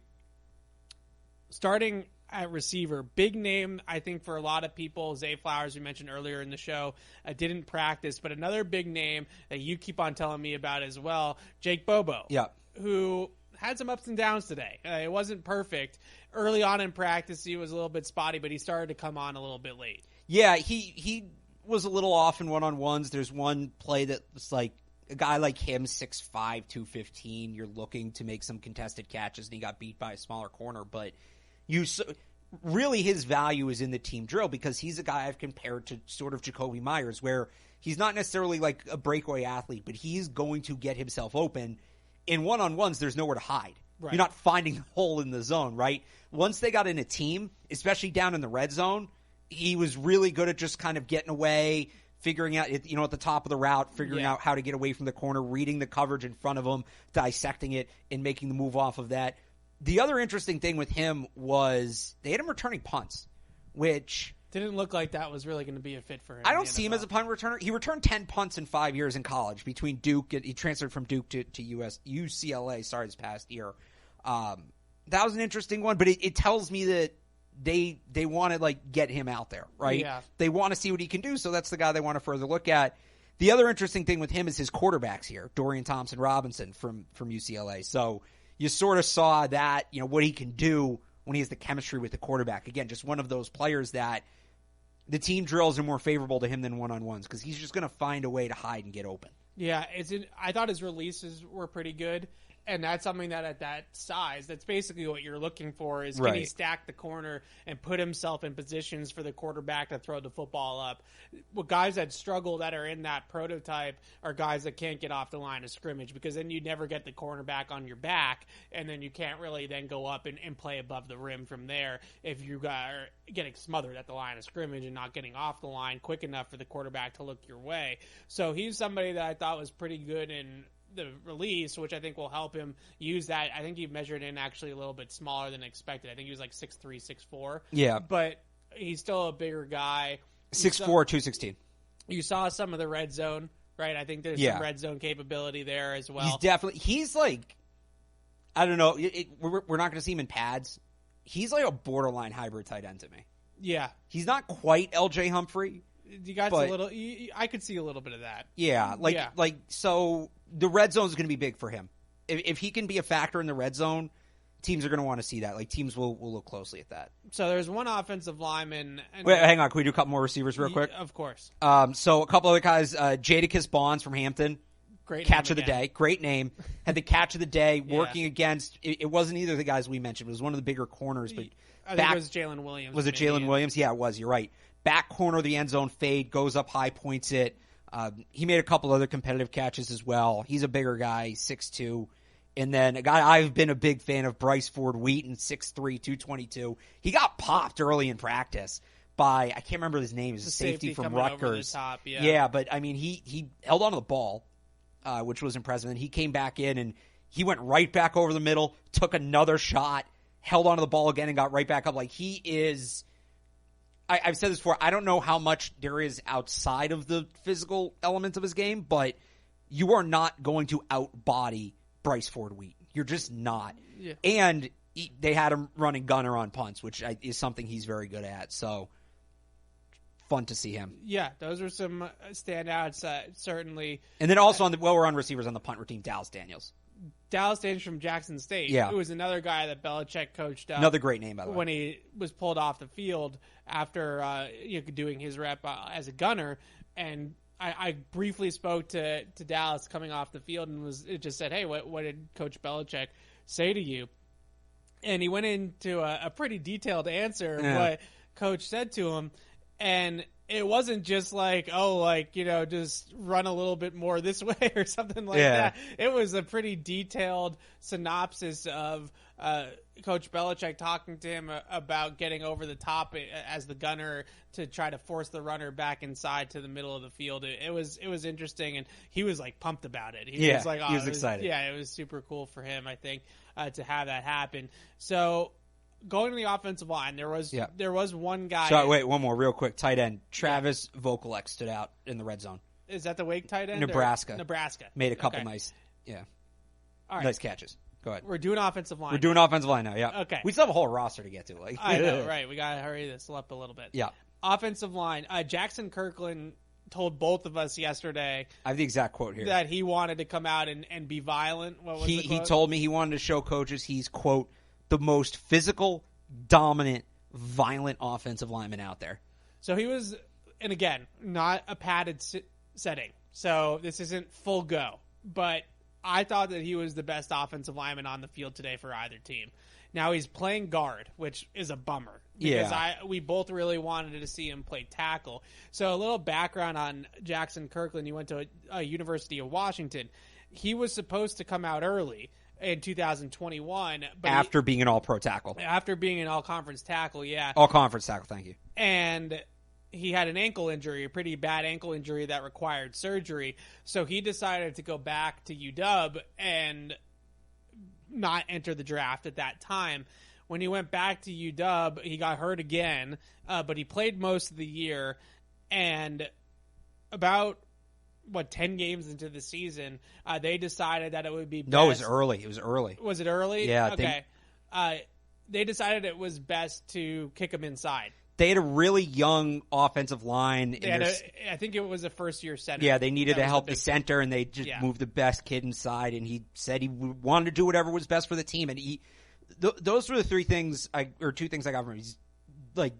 [SPEAKER 4] starting at receiver, big name, I think, for a lot of people. Zay Flowers, we mentioned earlier in the show, didn't practice, but another big name that you keep on telling me about as well, Jake Bobo.
[SPEAKER 5] Yeah.
[SPEAKER 4] Who had some ups and downs today. It wasn't perfect. Early on in practice, he was a little bit spotty, but he started to come on a little bit late.
[SPEAKER 5] Yeah, he was a little off in one-on-ones. There's one play that was like, a guy like him, 6'5", 215, you're looking to make some contested catches, and he got beat by a smaller corner. But really his value is in the team drill, because he's a guy I've compared to sort of Jacoby Myers, where he's not necessarily like a breakaway athlete, but he's going to get himself open. In one-on-ones, there's nowhere to hide. Right. You're not finding the hole in the zone, right? Once they got in a team, especially down in the red zone, he was really good at just kind of getting away, figuring out, at the top of the route, figuring out how to get away from the corner, reading the coverage in front of him, dissecting it, and making the move off of that. The other interesting thing with him was they had him returning punts, which
[SPEAKER 4] didn't look like that was really going to be a fit for him.
[SPEAKER 5] I don't see him as a punt returner. He returned 10 punts in 5 years in college between Duke. He transferred from Duke to UCLA, this past year. That was an interesting one, but it tells me that they want to get him out there, right?
[SPEAKER 4] Yeah.
[SPEAKER 5] They want to see what he can do, so that's the guy they want to further look at. The other interesting thing with him is his quarterbacks here, Dorian Thompson-Robinson from UCLA. So you sort of saw that, what he can do when he has the chemistry with the quarterback. Again, just one of those players that the team drills are more favorable to him than one-on-ones, because he's just going to find a way to hide and get open.
[SPEAKER 4] Yeah, I thought his releases were pretty good. And that's something that at that size, that's basically what you're looking for, is can he stack the corner and put himself in positions for the quarterback to throw the football up. What guys that struggle that are in that prototype are guys that can't get off the line of scrimmage, because then you never get the cornerback on your back, and then you can't really then go up and play above the rim from there if you are getting smothered at the line of scrimmage and not getting off the line quick enough for the quarterback to look your way. So he's somebody that I thought was pretty good in the release, which I think will help him use that. I think he measured in actually a little bit smaller than expected. I think he was like 6'3", 6'4".
[SPEAKER 5] Yeah.
[SPEAKER 4] But he's still a bigger guy.
[SPEAKER 5] 6'4", 216.
[SPEAKER 4] You saw some of the red zone, right? I think there's some red zone capability there as well.
[SPEAKER 5] He's like, I don't know, we're not going to see him in pads. He's like a borderline hybrid tight end to me.
[SPEAKER 4] Yeah.
[SPEAKER 5] He's not quite LJ Humphrey.
[SPEAKER 4] You got a little. I could see a little bit of that.
[SPEAKER 5] Yeah, so the red zone is going to be big for him. If he can be a factor in the red zone, teams are going to want to see that. Teams will look closely at that.
[SPEAKER 4] So there's one offensive lineman.
[SPEAKER 5] Wait, hang on. Can we do a couple more receivers real quick?
[SPEAKER 4] Of course.
[SPEAKER 5] So a couple other guys. Jadakiss Bonds from Hampton.
[SPEAKER 4] Great
[SPEAKER 5] catch of the
[SPEAKER 4] again.
[SPEAKER 5] day. Great name. Had the catch of the day working against. It wasn't either of the guys we mentioned. It was one of the bigger corners. But
[SPEAKER 4] I think it was Jalen Williams.
[SPEAKER 5] Was it Jalen Williams? Yeah, it was. You're right. Back corner of the end zone fade, goes up high, points it. He made a couple other competitive catches as well. He's a bigger guy, 6'2". And then a guy I've been a big fan of, Bryce Ford Wheaton, 6'3", 222. He got popped early in practice by, I can't remember his name, he's a safety from Rutgers.
[SPEAKER 4] Top,
[SPEAKER 5] yeah, but I mean, he held onto the ball, which was impressive. And he came back in and he went right back over the middle, took another shot, held onto the ball again, and got right back up. Like, he is... I've said this before, I don't know how much there is outside of the physical elements of his game, but you are not going to outbody Bryce Ford-Wheaton. You're just not.
[SPEAKER 4] Yeah.
[SPEAKER 5] And they had him running gunner on punts, which is something he's very good at. So, fun to see him.
[SPEAKER 4] Yeah, those are some standouts, certainly.
[SPEAKER 5] And then also, while we're on receivers on the punt team, Dallas Daniels.
[SPEAKER 4] Dallas Daniels from Jackson State,
[SPEAKER 5] yeah,
[SPEAKER 4] who was another guy that Belichick coached up.
[SPEAKER 5] Another great name, by the way.
[SPEAKER 4] When he was pulled off the field after doing his rep as a gunner. And I briefly spoke to Dallas coming off the field and just said, hey, what did Coach Belichick say to you? And he went into a pretty detailed answer of what Coach said to him. And it wasn't just like, just run a little bit more this way or something like that. It was a pretty detailed synopsis of Coach Belichick talking to him about getting over the top as the gunner to try to force the runner back inside to the middle of the field. It was interesting, and he was like pumped about it. He was like,
[SPEAKER 5] he was excited.
[SPEAKER 4] It was super cool for him, I think, to have that happen. So, going to the offensive line, there was one guy.
[SPEAKER 5] So wait, one more real quick. Tight end Travis Vokalek stood out in the red zone.
[SPEAKER 4] Is that the Wake tight end?
[SPEAKER 5] Nebraska.
[SPEAKER 4] Nebraska
[SPEAKER 5] Made a couple nice catches. Go ahead.
[SPEAKER 4] We're doing offensive line.
[SPEAKER 5] We're doing offensive line now. Yeah.
[SPEAKER 4] Okay.
[SPEAKER 5] We still have a whole roster to get to.
[SPEAKER 4] I know, right? We gotta hurry this up a little bit.
[SPEAKER 5] Yeah.
[SPEAKER 4] Offensive line. Jackson Kirkland told both of us yesterday.
[SPEAKER 5] I have the exact quote here.
[SPEAKER 4] That he wanted to come out and be violent. What was the quote?
[SPEAKER 5] He told me he wanted to show coaches he's, quote, the most physical, dominant, violent offensive lineman out there.
[SPEAKER 4] So he was, and again, not a padded setting. So this isn't full go. But I thought that he was the best offensive lineman on the field today for either team. Now he's playing guard, which is a bummer. Because we both really wanted to see him play tackle. So a little background on Jackson Kirkland. He went to a University of Washington. He was supposed to come out early in 2021. But
[SPEAKER 5] after being an all-pro tackle.
[SPEAKER 4] After being an all-conference tackle, yeah.
[SPEAKER 5] All-conference tackle, thank you.
[SPEAKER 4] And he had an ankle injury, a pretty bad ankle injury that required surgery. So he decided to go back to UW and not enter the draft at that time. When he went back to UW, he got hurt again, but he played most of the year. And about 10 games into the season, they decided that it would be best.
[SPEAKER 5] No, it was early. Was
[SPEAKER 4] it early?
[SPEAKER 5] Yeah.
[SPEAKER 4] Okay. They decided it was best to kick him inside.
[SPEAKER 5] They had a really young offensive line.
[SPEAKER 4] I think it was a first-year center.
[SPEAKER 5] Yeah, they needed to help the center, and they just moved the best kid inside, and he said he wanted to do whatever was best for the team. And those were the two things I got from him. He's like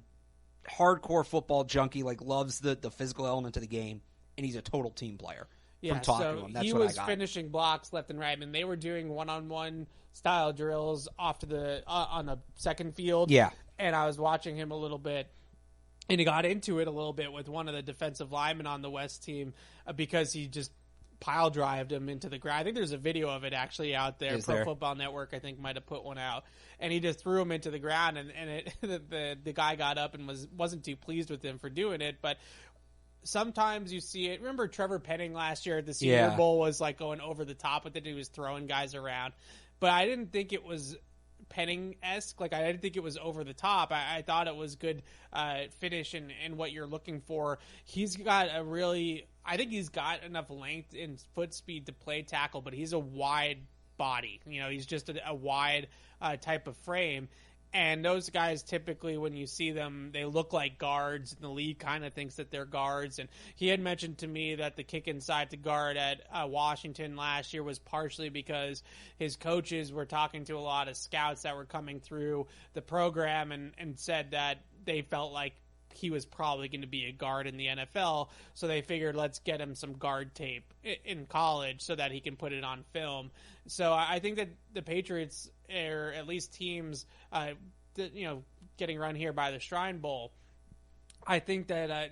[SPEAKER 5] hardcore football junkie, like loves the physical element of the game, and he's a total team player. From talking to him, that's
[SPEAKER 4] he
[SPEAKER 5] what
[SPEAKER 4] was
[SPEAKER 5] I got.
[SPEAKER 4] Finishing blocks left and right, and they were doing one-on-one style drills off to the on the second field.
[SPEAKER 5] Yeah,
[SPEAKER 4] and I was watching him a little bit, and he got into it a little bit with one of the defensive linemen on the West team because he just pile drived him into the ground. I think there's a video of it actually out there. Football Network, I think, might have put one out, and he just threw him into the ground, and the guy got up and wasn't too pleased with him for doing it, but. Sometimes you see it. Remember Trevor Penning last year at the Senior Bowl was like going over the top with it. He was throwing guys around. But I didn't think it was Penning-esque. Like, I didn't think it was over the top. I thought it was good finish and what you're looking for. He's got I think he's got enough length and foot speed to play tackle, but he's a wide body. He's just a wide type of frame. And those guys typically, when you see them, they look like guards, and the league kind of thinks that they're guards. And he had mentioned to me that the kick inside to guard at Washington last year was partially because his coaches were talking to a lot of scouts that were coming through the program and said that they felt like he was probably going to be a guard in the NFL. So they figured, let's get him some guard tape in college so that he can put it on film. So I think that the Patriots, or at least teams, getting run here by the Shrine Bowl, I think that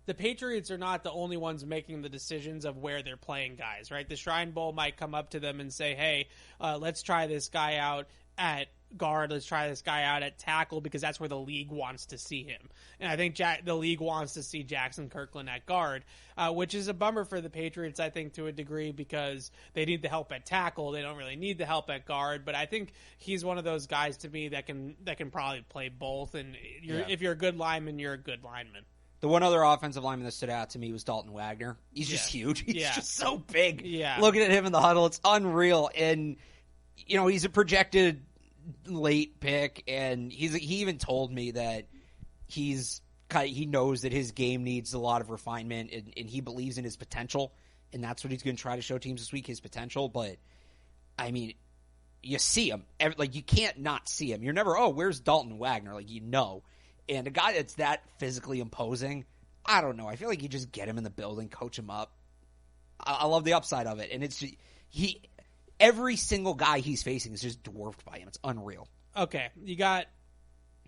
[SPEAKER 4] the Patriots are not the only ones making the decisions of where they're playing guys, right? The Shrine Bowl might come up to them and say, hey, let's try this guy out at guard. Let's try this guy out at tackle because that's where the league wants to see him. And I think the league wants to see Jackson Kirkland at guard, which is a bummer for the Patriots, I think, to a degree, because they need the help at tackle. They don't really need the help at guard, but I think he's one of those guys to me that can probably play both. And if you're a good lineman, you're a good lineman.
[SPEAKER 5] The one other offensive lineman that stood out to me was Dalton Wagner. He's just huge. He's just so big. Yeah. Looking at him in the huddle, it's unreal. And, he's a projected late pick, and he even told me that he knows that his game needs a lot of refinement, and he believes in his potential, and that's what he's going to try to show teams this week, his potential. But, I mean, you see him. Like, you can't not see him. You're never, where's Dalton Wagner? Like, And a guy that's that physically imposing, I don't know. I feel like you just get him in the building, coach him up. I love the upside of it. And it's every single guy he's facing is just dwarfed by him. It's unreal.
[SPEAKER 4] Okay, you got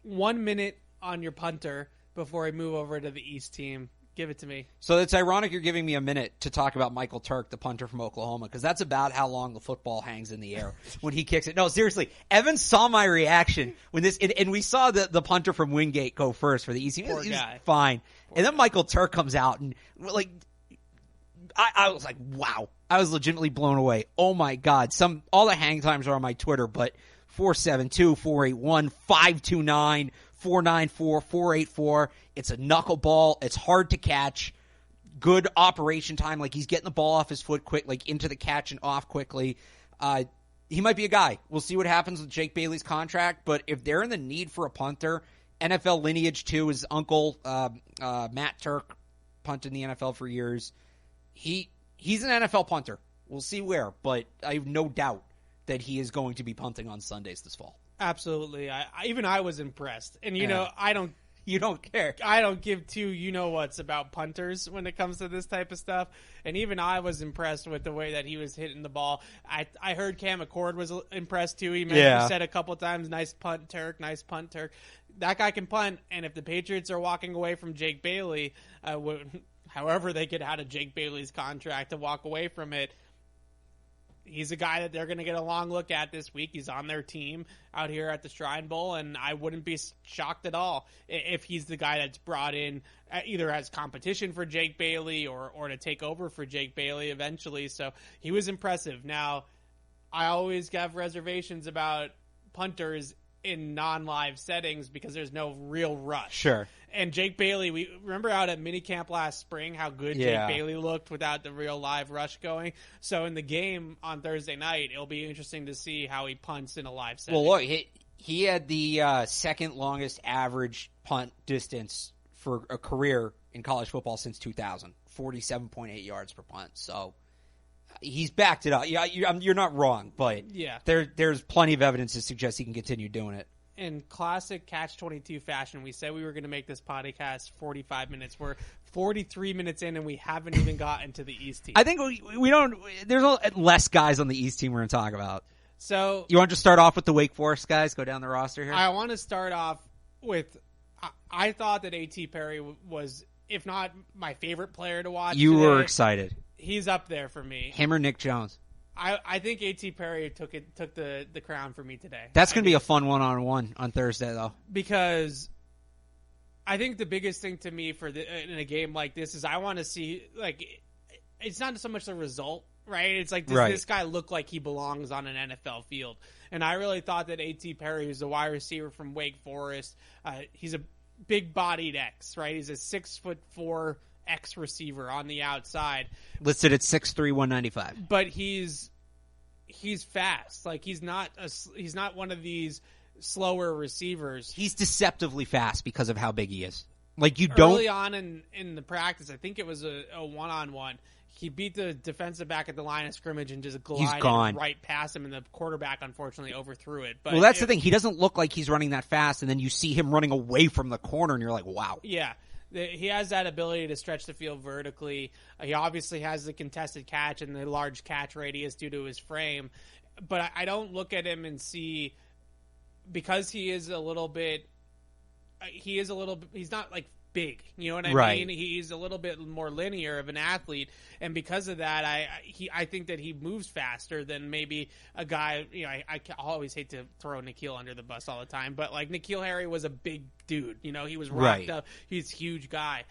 [SPEAKER 4] 1 minute on your punter before I move over to the East team. Give it to me.
[SPEAKER 5] So it's ironic you're giving me a minute to talk about Michael Turk, the punter from Oklahoma, because that's about how long the football hangs in the air when he kicks it. No, seriously, Evan saw my reaction when this, and we saw the punter from Wingate go first for the East team. He was fine. And then Michael Turk comes out, and I was like, wow. I was legitimately blown away. Oh my God. All the hang times are on my Twitter, but 472, 481, 529, 494, 484. It's a knuckleball. It's hard to catch. Good operation time. Like, he's getting the ball off his foot quick, like into the catch and off quickly. He might be a guy. We'll see what happens with Jake Bailey's contract, but if they're in the need for a punter, NFL lineage too, his uncle, Matt Turk, punted in the NFL for years. He's an NFL punter. We'll see where, but I have no doubt that he is going to be punting on Sundays this fall.
[SPEAKER 4] Absolutely. I was impressed. And, I don't...
[SPEAKER 5] You don't care.
[SPEAKER 4] I don't give two you-know-whats about punters when it comes to this type of stuff. And even I was impressed with the way that he was hitting the ball. I heard Cam McCord was impressed, too. He said a couple times, nice punt, Turk, nice punt, Turk. That guy can punt, and if the Patriots are walking away from Jake Bailey, however they get out of Jake Bailey's contract to walk away from it, he's a guy that they're going to get a long look at this week. He's on their team out here at the Shrine Bowl, and I wouldn't be shocked at all if he's the guy that's brought in either as competition for Jake Bailey or to take over for Jake Bailey eventually. So he was impressive. Now, I always have reservations about punters in non-live settings because there's no real rush.
[SPEAKER 5] Sure.
[SPEAKER 4] And Jake Bailey, we remember out at minicamp last spring how good Jake Bailey looked without the real live rush going. So in the game on Thursday night, it'll be interesting to see how he punts in a live setting.
[SPEAKER 5] Well, look, he had the second longest average punt distance for a career in college football since 2000, 47.8 yards per punt. So he's backed it up. Yeah, you're not wrong, but there's plenty of evidence to suggest he can continue doing it.
[SPEAKER 4] In classic Catch-22 fashion, we said we were going to make this podcast 45 minutes. We're 43 minutes in, and we haven't even gotten to the East team.
[SPEAKER 5] I think we don't. There's less guys on the East team we're going to talk about.
[SPEAKER 4] So
[SPEAKER 5] you want to start off with the Wake Forest guys? Go down the roster here.
[SPEAKER 4] I want to start off with. I thought that A.T. Perry was, if not my favorite player to watch.
[SPEAKER 5] You
[SPEAKER 4] today,
[SPEAKER 5] were excited.
[SPEAKER 4] He's up there for me.
[SPEAKER 5] Him or Nick Jones?
[SPEAKER 4] I think A.T. Perry took the crown for me today.
[SPEAKER 5] That's going to be a fun one-on-one on Thursday, though.
[SPEAKER 4] Because I think the biggest thing to me in a game like this is I want to see, it's not so much the result, right? It's like, does this guy look like he belongs on an NFL field? And I really thought that A.T. Perry, who's a wide receiver from Wake Forest, he's a big-bodied X, right? He's a 6'4" X receiver on the outside,
[SPEAKER 5] listed at 6'3", 195.
[SPEAKER 4] But he's fast. Like he's not one of these slower receivers.
[SPEAKER 5] He's deceptively fast because of how big he is. Like
[SPEAKER 4] early on in the practice, I think it was a one-on-one. He beat the defensive back at the line of scrimmage and just glided right past him, and the quarterback unfortunately overthrew it. But
[SPEAKER 5] that's the thing. He doesn't look like he's running that fast, and then you see him running away from the corner, and you're like, wow.
[SPEAKER 4] Yeah. He has that ability to stretch the field vertically. He obviously has the contested catch and the large catch radius due to his frame. But I don't look at him and see, because he's not like big. You know what I
[SPEAKER 5] Right.
[SPEAKER 4] mean? He's a little bit more linear of an athlete, and because of that, I think that he moves faster than maybe a guy. You know, I always hate to throw N'Keal under the bus all the time, but like N'Keal Harry was a big dude. You know, he was rocked up. He's a huge guy.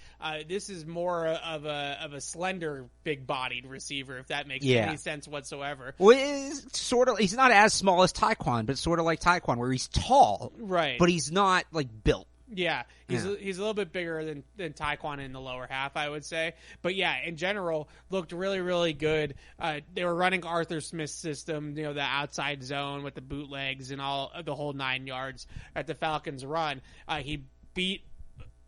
[SPEAKER 4] This is more of a slender, big-bodied receiver, if that makes any sense whatsoever.
[SPEAKER 5] Well, it's sort of. He's not as small as Taekwon, but sort of like Taekwon, where he's tall,
[SPEAKER 4] right?
[SPEAKER 5] But he's not like built.
[SPEAKER 4] Yeah, he's a little bit bigger than Taekwon in the lower half, I would say. But yeah, in general, looked really, really good. They were running Arthur Smith's system, you know, the outside zone with the bootlegs and all the whole 9 yards at the Falcons run. He beat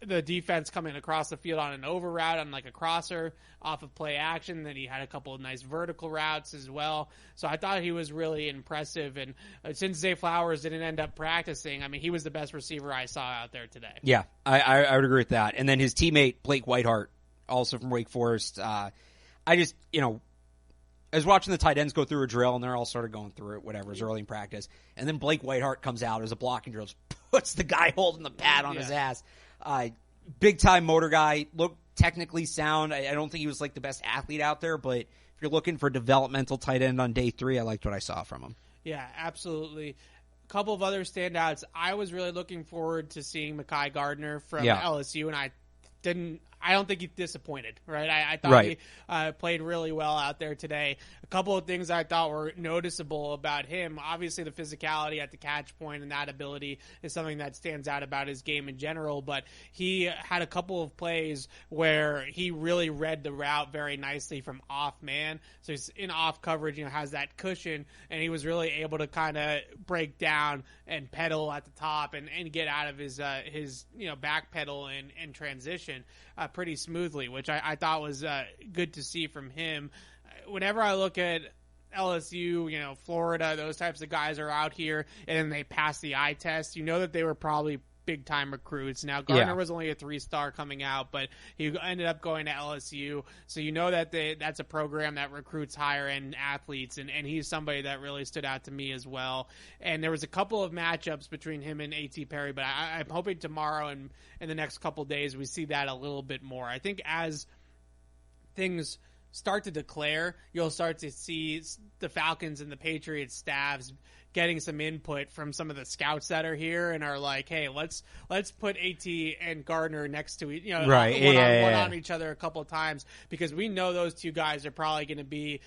[SPEAKER 4] the defense coming across the field on an over route on like a crosser off of play action. Then he had a couple of nice vertical routes as well. So I thought he was really impressive. And since Zay Flowers didn't end up practicing, I mean, he was the best receiver I saw out there today.
[SPEAKER 5] Yeah, I would agree with that. And then his teammate, Blake Whiteheart, also from Wake Forest. I was watching the tight ends go through a drill, and they're all sort of going through it, whatever, it's early in practice. And then Blake Whiteheart comes out as a blocking drill, puts the guy holding the pad on his ass. Big-time motor guy, looked technically sound. I don't think he was like the best athlete out there, but if you're looking for developmental tight end on day 3, I liked what I saw from him.
[SPEAKER 4] Yeah, absolutely. A couple of other standouts. I was really looking forward to seeing Mekhi Gardner from LSU, and I don't think he disappointed, right? I thought he played really well out there today. A couple of things I thought were noticeable about him. Obviously, the physicality at the catch point and that ability is something that stands out about his game in general, but he had a couple of plays where he really read the route very nicely from off man. So he's in off coverage, has that cushion, and he was really able to kind of break down and pedal at the top and get out of his back pedal and transition pretty smoothly, which I thought was good to see from him. Whenever I look at LSU, Florida, those types of guys are out here and then they pass the eye test, that they were probably big-time recruits. Now, Gardner was only a 3-star coming out, but he ended up going to LSU, so that's a program that recruits higher-end athletes, and he's somebody that really stood out to me as well. And there was a couple of matchups between him and A.T. Perry, but I'm hoping tomorrow and in the next couple of days we see that a little bit more. I think as things start to declare, you'll start to see the Falcons and the Patriots staffs getting some input from some of the scouts that are here and are like, hey, let's put AT and Gardner next to one on each other a couple of times, because we know those two guys are probably going to be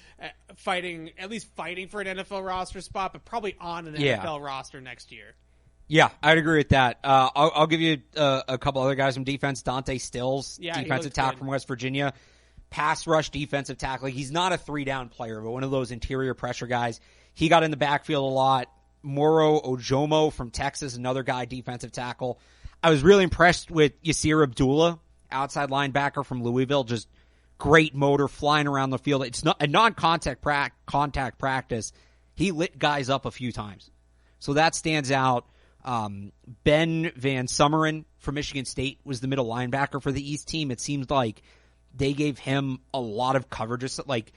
[SPEAKER 4] fighting for an NFL roster spot, but probably on an NFL roster next year.
[SPEAKER 5] Yeah, I'd agree with that. I'll give you a couple other guys from defense. Dante Stills, defensive tackle from West Virginia. Pass rush defensive tackle. He's not a 3-down player, but one of those interior pressure guys. He got in the backfield a lot. Moro Ojomo from Texas, another guy, defensive tackle. I was really impressed with Yasir Abdullah, outside linebacker from Louisville. Just great motor, flying around the field. It's not a non-contact contact practice. He lit guys up a few times, so that stands out. Ben Van Summeren from Michigan State was the middle linebacker for the East team. It seems like they gave him a lot of coverage. Like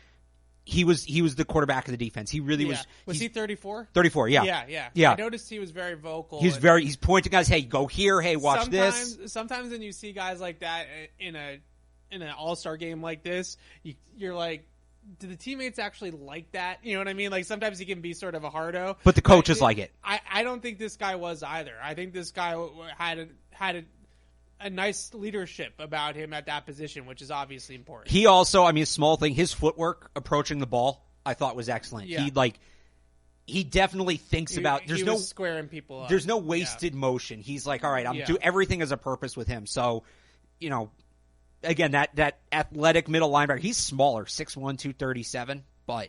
[SPEAKER 5] he was the quarterback of the defense. He really was.
[SPEAKER 4] Was he 34?
[SPEAKER 5] 34, yeah.
[SPEAKER 4] Yeah. I noticed he was very vocal.
[SPEAKER 5] He's pointing guys, hey, go here, hey, watch this.
[SPEAKER 4] Sometimes when you see guys like that in an all-star game like this, you're like, do the teammates actually like that? You know what I mean? Like sometimes he can be sort of a hardo.
[SPEAKER 5] But the coaches like it.
[SPEAKER 4] I don't think this guy was either. I think this guy had a nice leadership about him at that position, which is obviously important.
[SPEAKER 5] He also, a small thing, his footwork approaching the ball, I thought was excellent.
[SPEAKER 4] Yeah.
[SPEAKER 5] He definitely thinks about.
[SPEAKER 4] He was squaring people up.
[SPEAKER 5] There's no wasted motion. He's like, all right, I'm do everything as a purpose with him. So, again, that athletic middle linebacker, he's smaller, 6'1", 237, but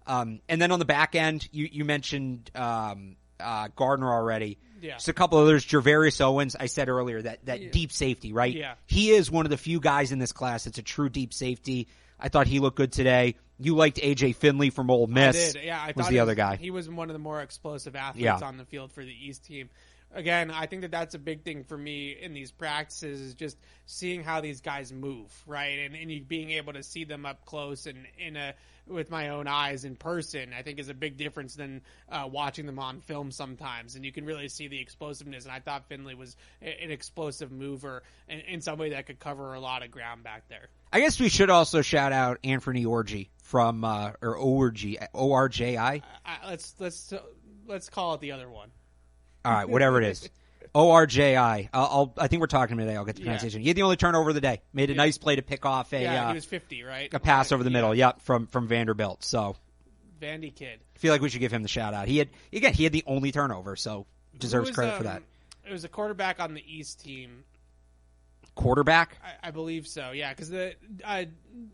[SPEAKER 5] and then on the back end, you mentioned Gardner already.
[SPEAKER 4] Yeah.
[SPEAKER 5] Just a couple others. Gervarius Owens, I said earlier, that deep safety, right?
[SPEAKER 4] Yeah.
[SPEAKER 5] He is one of the few guys in this class that's a true deep safety. I thought he looked good today. You liked A.J. Finley from Ole Miss.
[SPEAKER 4] I did. Yeah, I
[SPEAKER 5] was
[SPEAKER 4] thought
[SPEAKER 5] the other guy.
[SPEAKER 4] He was one of the more explosive athletes on the field for the East team. Again, I think that's a big thing for me in these practices is just seeing how these guys move, right? And you being able to see them up close and in a with my own eyes in person, I think is a big difference than watching them on film sometimes. And you can really see the explosiveness. And I thought Finley was an explosive mover and somebody that could cover a lot of ground back there.
[SPEAKER 5] I guess we should also shout out Anthony Orji from or ORJI.
[SPEAKER 4] Let's call it the other one.
[SPEAKER 5] All right, whatever it is. ORJI. I think we're talking today. I'll get the pronunciation. He had the only turnover of the day. Made a nice play to pick off
[SPEAKER 4] he was 50, right?
[SPEAKER 5] A pass over the middle. Yep, from Vanderbilt. So
[SPEAKER 4] Vandy kid.
[SPEAKER 5] I feel like we should give him the shout out. He had the only turnover, so deserves credit for that.
[SPEAKER 4] It was a quarterback on the East team.
[SPEAKER 5] Quarterback?
[SPEAKER 4] I believe so, yeah, because the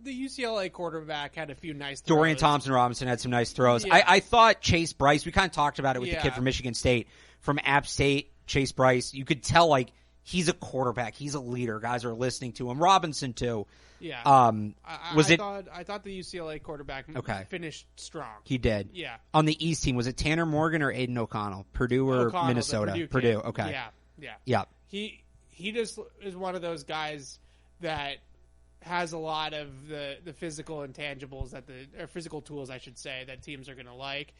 [SPEAKER 4] UCLA quarterback had a few nice throws.
[SPEAKER 5] Dorian Thompson-Robinson had some nice throws.
[SPEAKER 4] Yeah.
[SPEAKER 5] I thought Chase Bryce, we kind of talked about it with the kid from Michigan State, from App State, Chase Bryce. You could tell, like, he's a quarterback. He's a leader. Guys are listening to him. Robinson, too.
[SPEAKER 4] Yeah.
[SPEAKER 5] I
[SPEAKER 4] thought the UCLA quarterback finished strong.
[SPEAKER 5] He did.
[SPEAKER 4] Yeah.
[SPEAKER 5] On the East team, was it Tanner Morgan or Aiden O'Connell? Purdue or Minnesota?
[SPEAKER 4] Purdue,
[SPEAKER 5] okay.
[SPEAKER 4] Yeah.
[SPEAKER 5] Yeah.
[SPEAKER 4] He just is one of those guys that has a lot of the physical intangibles or physical tools, I should say, that teams are going to like.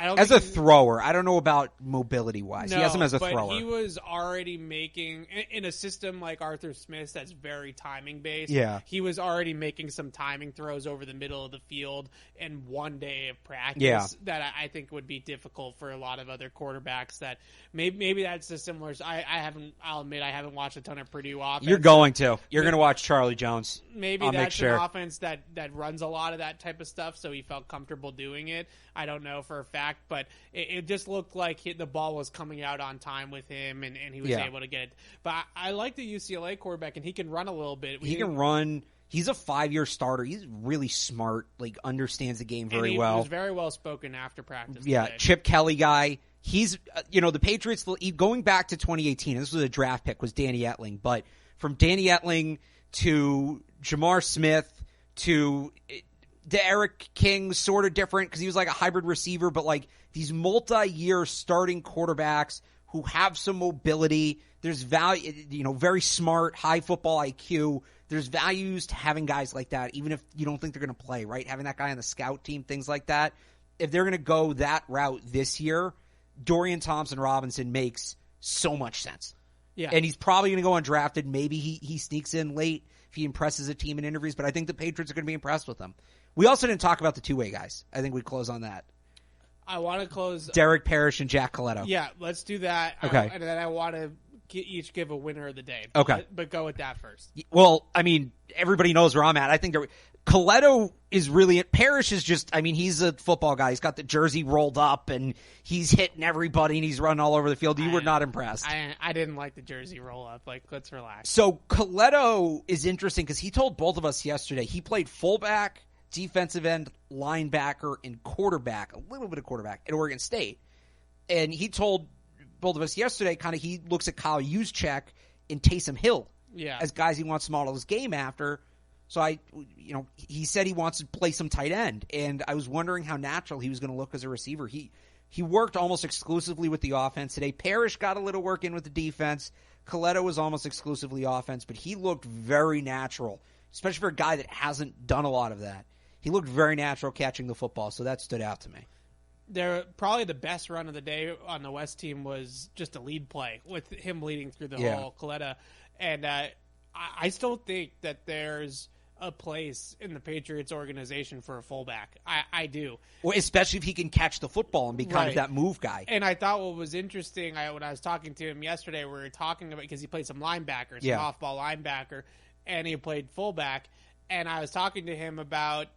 [SPEAKER 4] As
[SPEAKER 5] a thrower, I don't know about mobility-wise.
[SPEAKER 4] No,
[SPEAKER 5] he has him as a
[SPEAKER 4] but
[SPEAKER 5] thrower.
[SPEAKER 4] He was already making, in a system like Arthur Smith's that's very timing-based, he was already making some timing throws over the middle of the field in one day of practice that I think would be difficult for a lot of other quarterbacks. That maybe that's a similar. I'll admit I haven't watched a ton of Purdue offense.
[SPEAKER 5] You're going to watch Charlie Jones.
[SPEAKER 4] Maybe that's an offense that runs a lot of that type of stuff, so he felt comfortable doing it. I don't know for a fact, but it just looked like the ball was coming out on time with him, and he was able to get it. But I like the UCLA quarterback, and he can run a little bit.
[SPEAKER 5] He can run. He's a 5-year starter. He's really smart, like understands the game very well.
[SPEAKER 4] He was very well spoken after practice.
[SPEAKER 5] Yeah,
[SPEAKER 4] today.
[SPEAKER 5] Chip Kelly guy. He's, the Patriots, going back to 2018, this was a draft pick, was Danny Etling. But from Danny Etling to Jamar Smith to Eric King, sort of different because he was like a hybrid receiver, but like these multi-year starting quarterbacks who have some mobility. There's value, very smart, high football IQ. There's values to having guys like that, even if you don't think they're going to play, right? Having that guy on the scout team, things like that. If they're going to go that route this year, Dorian Thompson-Robinson makes so much sense.
[SPEAKER 4] Yeah.
[SPEAKER 5] And he's probably going to go undrafted. Maybe he sneaks in late if he impresses a team in interviews, but I think the Patriots are going to be impressed with him. We also didn't talk about the two-way guys. I think we close on that.
[SPEAKER 4] I want to close
[SPEAKER 5] Derek Parrish and Jack Coletto.
[SPEAKER 4] Yeah, let's do that.
[SPEAKER 5] Okay.
[SPEAKER 4] And then I want to each give a winner of the day.
[SPEAKER 5] Okay.
[SPEAKER 4] But go with that first.
[SPEAKER 5] Well, I mean, everybody knows where I'm at. I think Coletto is really – Parrish is just – I mean, he's a football guy. He's got the jersey rolled up, and he's hitting everybody, and he's running all over the field. You were not impressed.
[SPEAKER 4] I didn't like the jersey roll-up. Like, let's relax.
[SPEAKER 5] So Coletto is interesting because he told both of us yesterday he played fullback – defensive end, linebacker, and quarterback, a little bit of quarterback at Oregon State. And he told both of us yesterday he looks at Kyle Juszczyk and Taysom Hill as guys he wants to model his game after. So he said he wants to play some tight end. And I was wondering how natural he was going to look as a receiver. He worked almost exclusively with the offense today. Parrish got a little work in with the defense. Coletto was almost exclusively offense, but he looked very natural, especially for a guy that hasn't done a lot of that. He looked very natural catching the football, so that stood out to me.
[SPEAKER 4] Probably the best run of the day on the West team was just a lead play with him leading through the whole Coletto. And I still think that there's a place in the Patriots organization for a fullback. I do.
[SPEAKER 5] Well, especially if he can catch the football and be kind of that move guy.
[SPEAKER 4] And I thought what was interesting, when I was talking to him yesterday, we were talking about, because he played some linebacker, some off-ball linebacker, and he played fullback. And I was talking to him about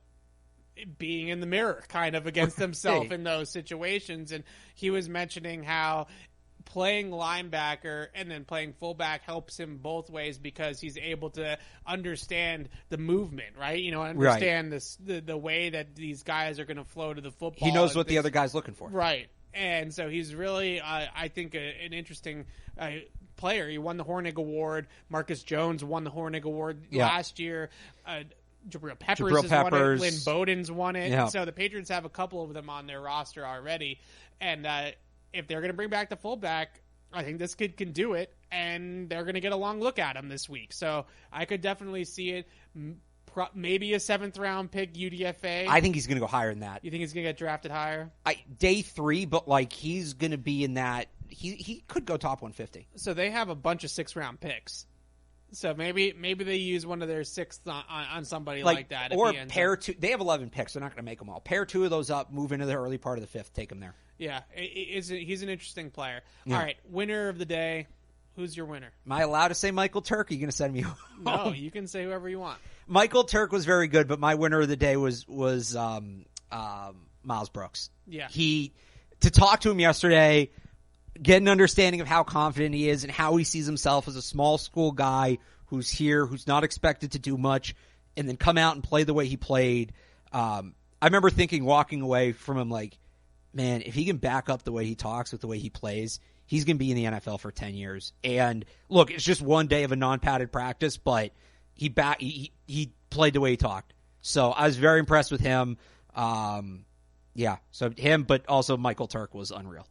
[SPEAKER 4] being in the mirror kind of against himself in those situations. And he was mentioning how playing linebacker and then playing fullback helps him both ways because he's able to understand the movement, right? Understand the way that these guys are going to flow to the football.
[SPEAKER 5] He knows what the other guy's looking for.
[SPEAKER 4] Right. And so he's really, I think, an interesting player. He won the Hornig Award. Marcus Jones won the Hornig Award last year. Jabril Peppers has won it. Lynn Bowden's won it. Yeah. So the Patriots have a couple of them on their roster already. And if they're going to bring back the fullback, I think this kid can do it. And they're going to get a long look at him this week. So I could definitely see it maybe a 7th round pick UDFA.
[SPEAKER 5] I think he's going to go higher than that.
[SPEAKER 4] You think he's going to get drafted higher?
[SPEAKER 5] Day 3, but like he's going to be in that. He could go top 150.
[SPEAKER 4] So they have a bunch of 6th round picks. So maybe they use one of their 6th on somebody like that.
[SPEAKER 5] Or pair 2. They have 11 picks. They're not going to make them all. Pair 2 of those up, move into the early part of the 5th, take them there.
[SPEAKER 4] Yeah, he's an interesting player.
[SPEAKER 5] Yeah.
[SPEAKER 4] All right, winner of the day. Who's your winner?
[SPEAKER 5] Am I allowed to say Michael Turk? Are you going to send me home?
[SPEAKER 4] No, you can say whoever you want.
[SPEAKER 5] Michael Turk was very good, but my winner of the day was Miles Brooks.
[SPEAKER 4] Yeah.
[SPEAKER 5] To talk to him yesterday, get an understanding of how confident he is and how he sees himself as a small school guy who's here, who's not expected to do much, and then come out and play the way he played. I remember thinking walking away from him like, man, if he can back up the way he talks with the way he plays, he's going to be in the NFL for 10 years. And look, it's just one day of a non-padded practice, but he played the way he talked. So I was very impressed with him. Yeah, so him, but also Michael Turk was unreal.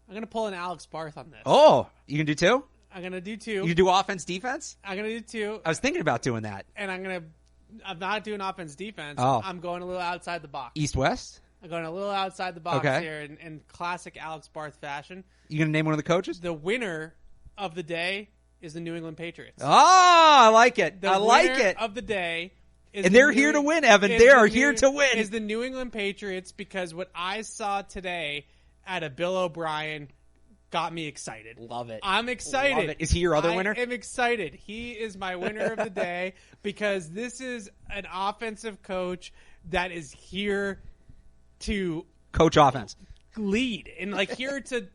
[SPEAKER 4] I'm going to pull an Alex Barth on this.
[SPEAKER 5] Oh, you can do 2?
[SPEAKER 4] I'm going to do 2.
[SPEAKER 5] You can do offense, defense?
[SPEAKER 4] I'm going to do 2.
[SPEAKER 5] I was thinking about doing that.
[SPEAKER 4] And I'm not doing offense, defense.
[SPEAKER 5] Oh.
[SPEAKER 4] I'm going a little outside the box.
[SPEAKER 5] East-West?
[SPEAKER 4] I'm going a little outside the box
[SPEAKER 5] Okay.
[SPEAKER 4] here in classic Alex Barth fashion.
[SPEAKER 5] You going to name one of the coaches?
[SPEAKER 4] The winner of the day is the New England Patriots.
[SPEAKER 5] Oh, I like it.
[SPEAKER 4] The
[SPEAKER 5] I like
[SPEAKER 4] winner
[SPEAKER 5] it.
[SPEAKER 4] of the day is
[SPEAKER 5] And they're here to win, Evan. They are here to win.
[SPEAKER 4] Is the New England Patriots, because what I saw today out of Bill O'Brien got me excited.
[SPEAKER 5] Love it.
[SPEAKER 4] I'm excited.
[SPEAKER 5] Love it. Is he your other winner?
[SPEAKER 4] I am excited. He is my winner of the day because this is an offensive coach that is here to
[SPEAKER 5] Coach offense.
[SPEAKER 4] lead and like here to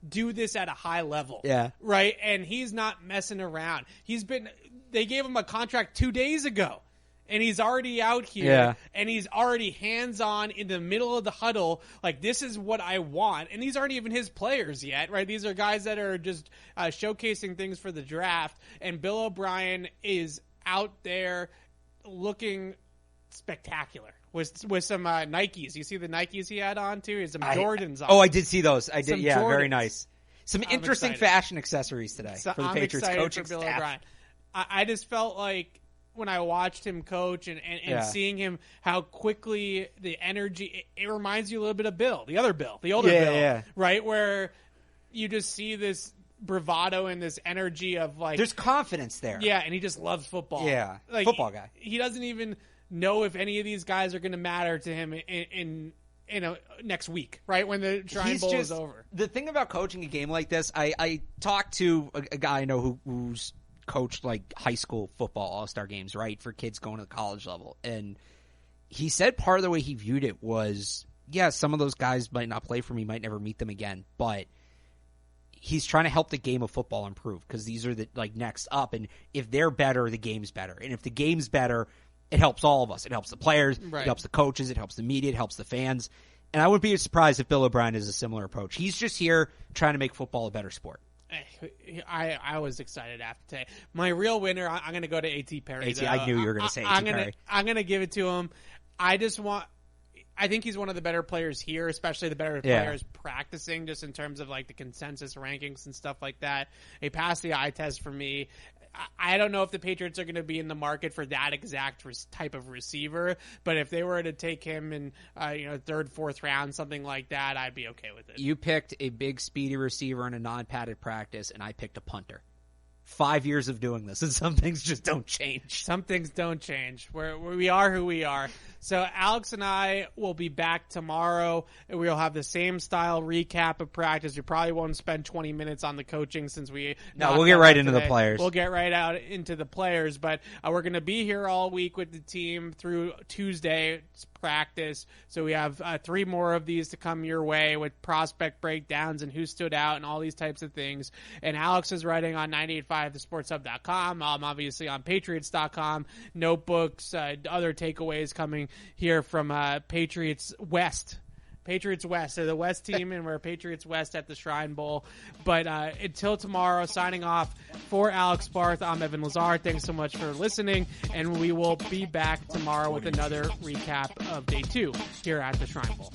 [SPEAKER 4] do this at a high level.
[SPEAKER 5] Yeah.
[SPEAKER 4] Right? And he's not messing around. They gave him a contract 2 days ago. And he's already out here,
[SPEAKER 5] Yeah.
[SPEAKER 4] and he's already hands-on in the middle of the huddle. Like, this is what I want. And these aren't even his players yet, right? These are guys that are just showcasing things for the draft. And Bill O'Brien is out there looking spectacular with some Nikes. You see the Nikes he had on, too? He has some Jordans on.
[SPEAKER 5] Oh, I did see those. I did.
[SPEAKER 4] Some
[SPEAKER 5] Yeah,
[SPEAKER 4] Jordans.
[SPEAKER 5] very nice. Some interesting
[SPEAKER 4] excited.
[SPEAKER 5] fashion accessories today
[SPEAKER 4] So
[SPEAKER 5] for the
[SPEAKER 4] I'm
[SPEAKER 5] Patriots
[SPEAKER 4] excited
[SPEAKER 5] coaching
[SPEAKER 4] for Bill
[SPEAKER 5] staff.
[SPEAKER 4] O'Brien. I just felt like when I watched him coach and
[SPEAKER 5] Yeah.
[SPEAKER 4] seeing him, how quickly the energy, it reminds you a little bit of Bill, the older Bill, Bill,
[SPEAKER 5] Yeah.
[SPEAKER 4] right? Where you just see this bravado and this energy of like,
[SPEAKER 5] There's confidence there.
[SPEAKER 4] yeah, and he just loves football.
[SPEAKER 5] Yeah.
[SPEAKER 4] Like,
[SPEAKER 5] Football guy.
[SPEAKER 4] He doesn't even know if any of these guys are going to matter to him in next week, right? When the Shrine Bowl is over.
[SPEAKER 5] The thing about coaching a game like this, I talked to a guy I know who's coached like high school football all-star games, right, for kids going to the college level. And he said part of the way he viewed it was, yeah, some of those guys might not play for me, might never meet them again, but he's trying to help the game of football improve because these are the like next up. And if they're better, the game's better. And if the game's better, it helps all of us. It helps the players.
[SPEAKER 4] Right.
[SPEAKER 5] It helps the coaches. It helps the media. It helps the fans. And I wouldn't be surprised if Bill O'Brien has a similar approach. He's just here trying to make football a better sport.
[SPEAKER 4] I was excited after today. My real winner, I'm going to go to A.T. Perry.
[SPEAKER 5] A.T., I knew you were going to say A.T. Perry.
[SPEAKER 4] I'm going to give it to him. I think he's one of the better players here, especially the better players practicing, just in terms of like the consensus rankings and stuff like that. He passed the eye test for me. I don't know if the Patriots are going to be in the market for that exact type of receiver, but if they were to take him in, third, fourth round, something like that, I'd be okay with it.
[SPEAKER 5] You picked a big, speedy receiver in a non-padded practice, and I picked a punter. 5 years of doing this, and some things just don't change.
[SPEAKER 4] Some things don't change. We are who we are. So Alex and I will be back tomorrow, and we'll have the same style recap of practice. We probably won't spend 20 minutes on the coaching since we'll
[SPEAKER 5] get right into the players.
[SPEAKER 4] We'll get right out into the players, but we're going to be here all week with the team through Tuesday's practice. So we have 3 more of these to come your way with prospect breakdowns and who stood out and all these types of things. And Alex is writing on 985thesportshub.com. I'm obviously on patriots.com. Notebooks, other takeaways coming here from Patriots West. Patriots West. They're the West team, and we're Patriots West at the Shrine Bowl. But until tomorrow, signing off for Alex Barth, I'm Evan Lazar. Thanks so much for listening, and we will be back tomorrow with another recap of Day 2 here at the Shrine Bowl.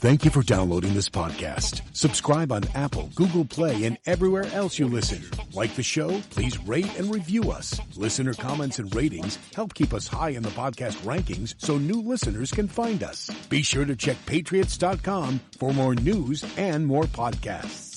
[SPEAKER 6] Thank you for downloading this podcast. Subscribe on Apple, Google Play, and everywhere else you listen. Like the show? Please rate and review us. Listener comments and ratings help keep us high in the podcast rankings so new listeners can find us. Be sure to check Patriots.com for more news and more podcasts.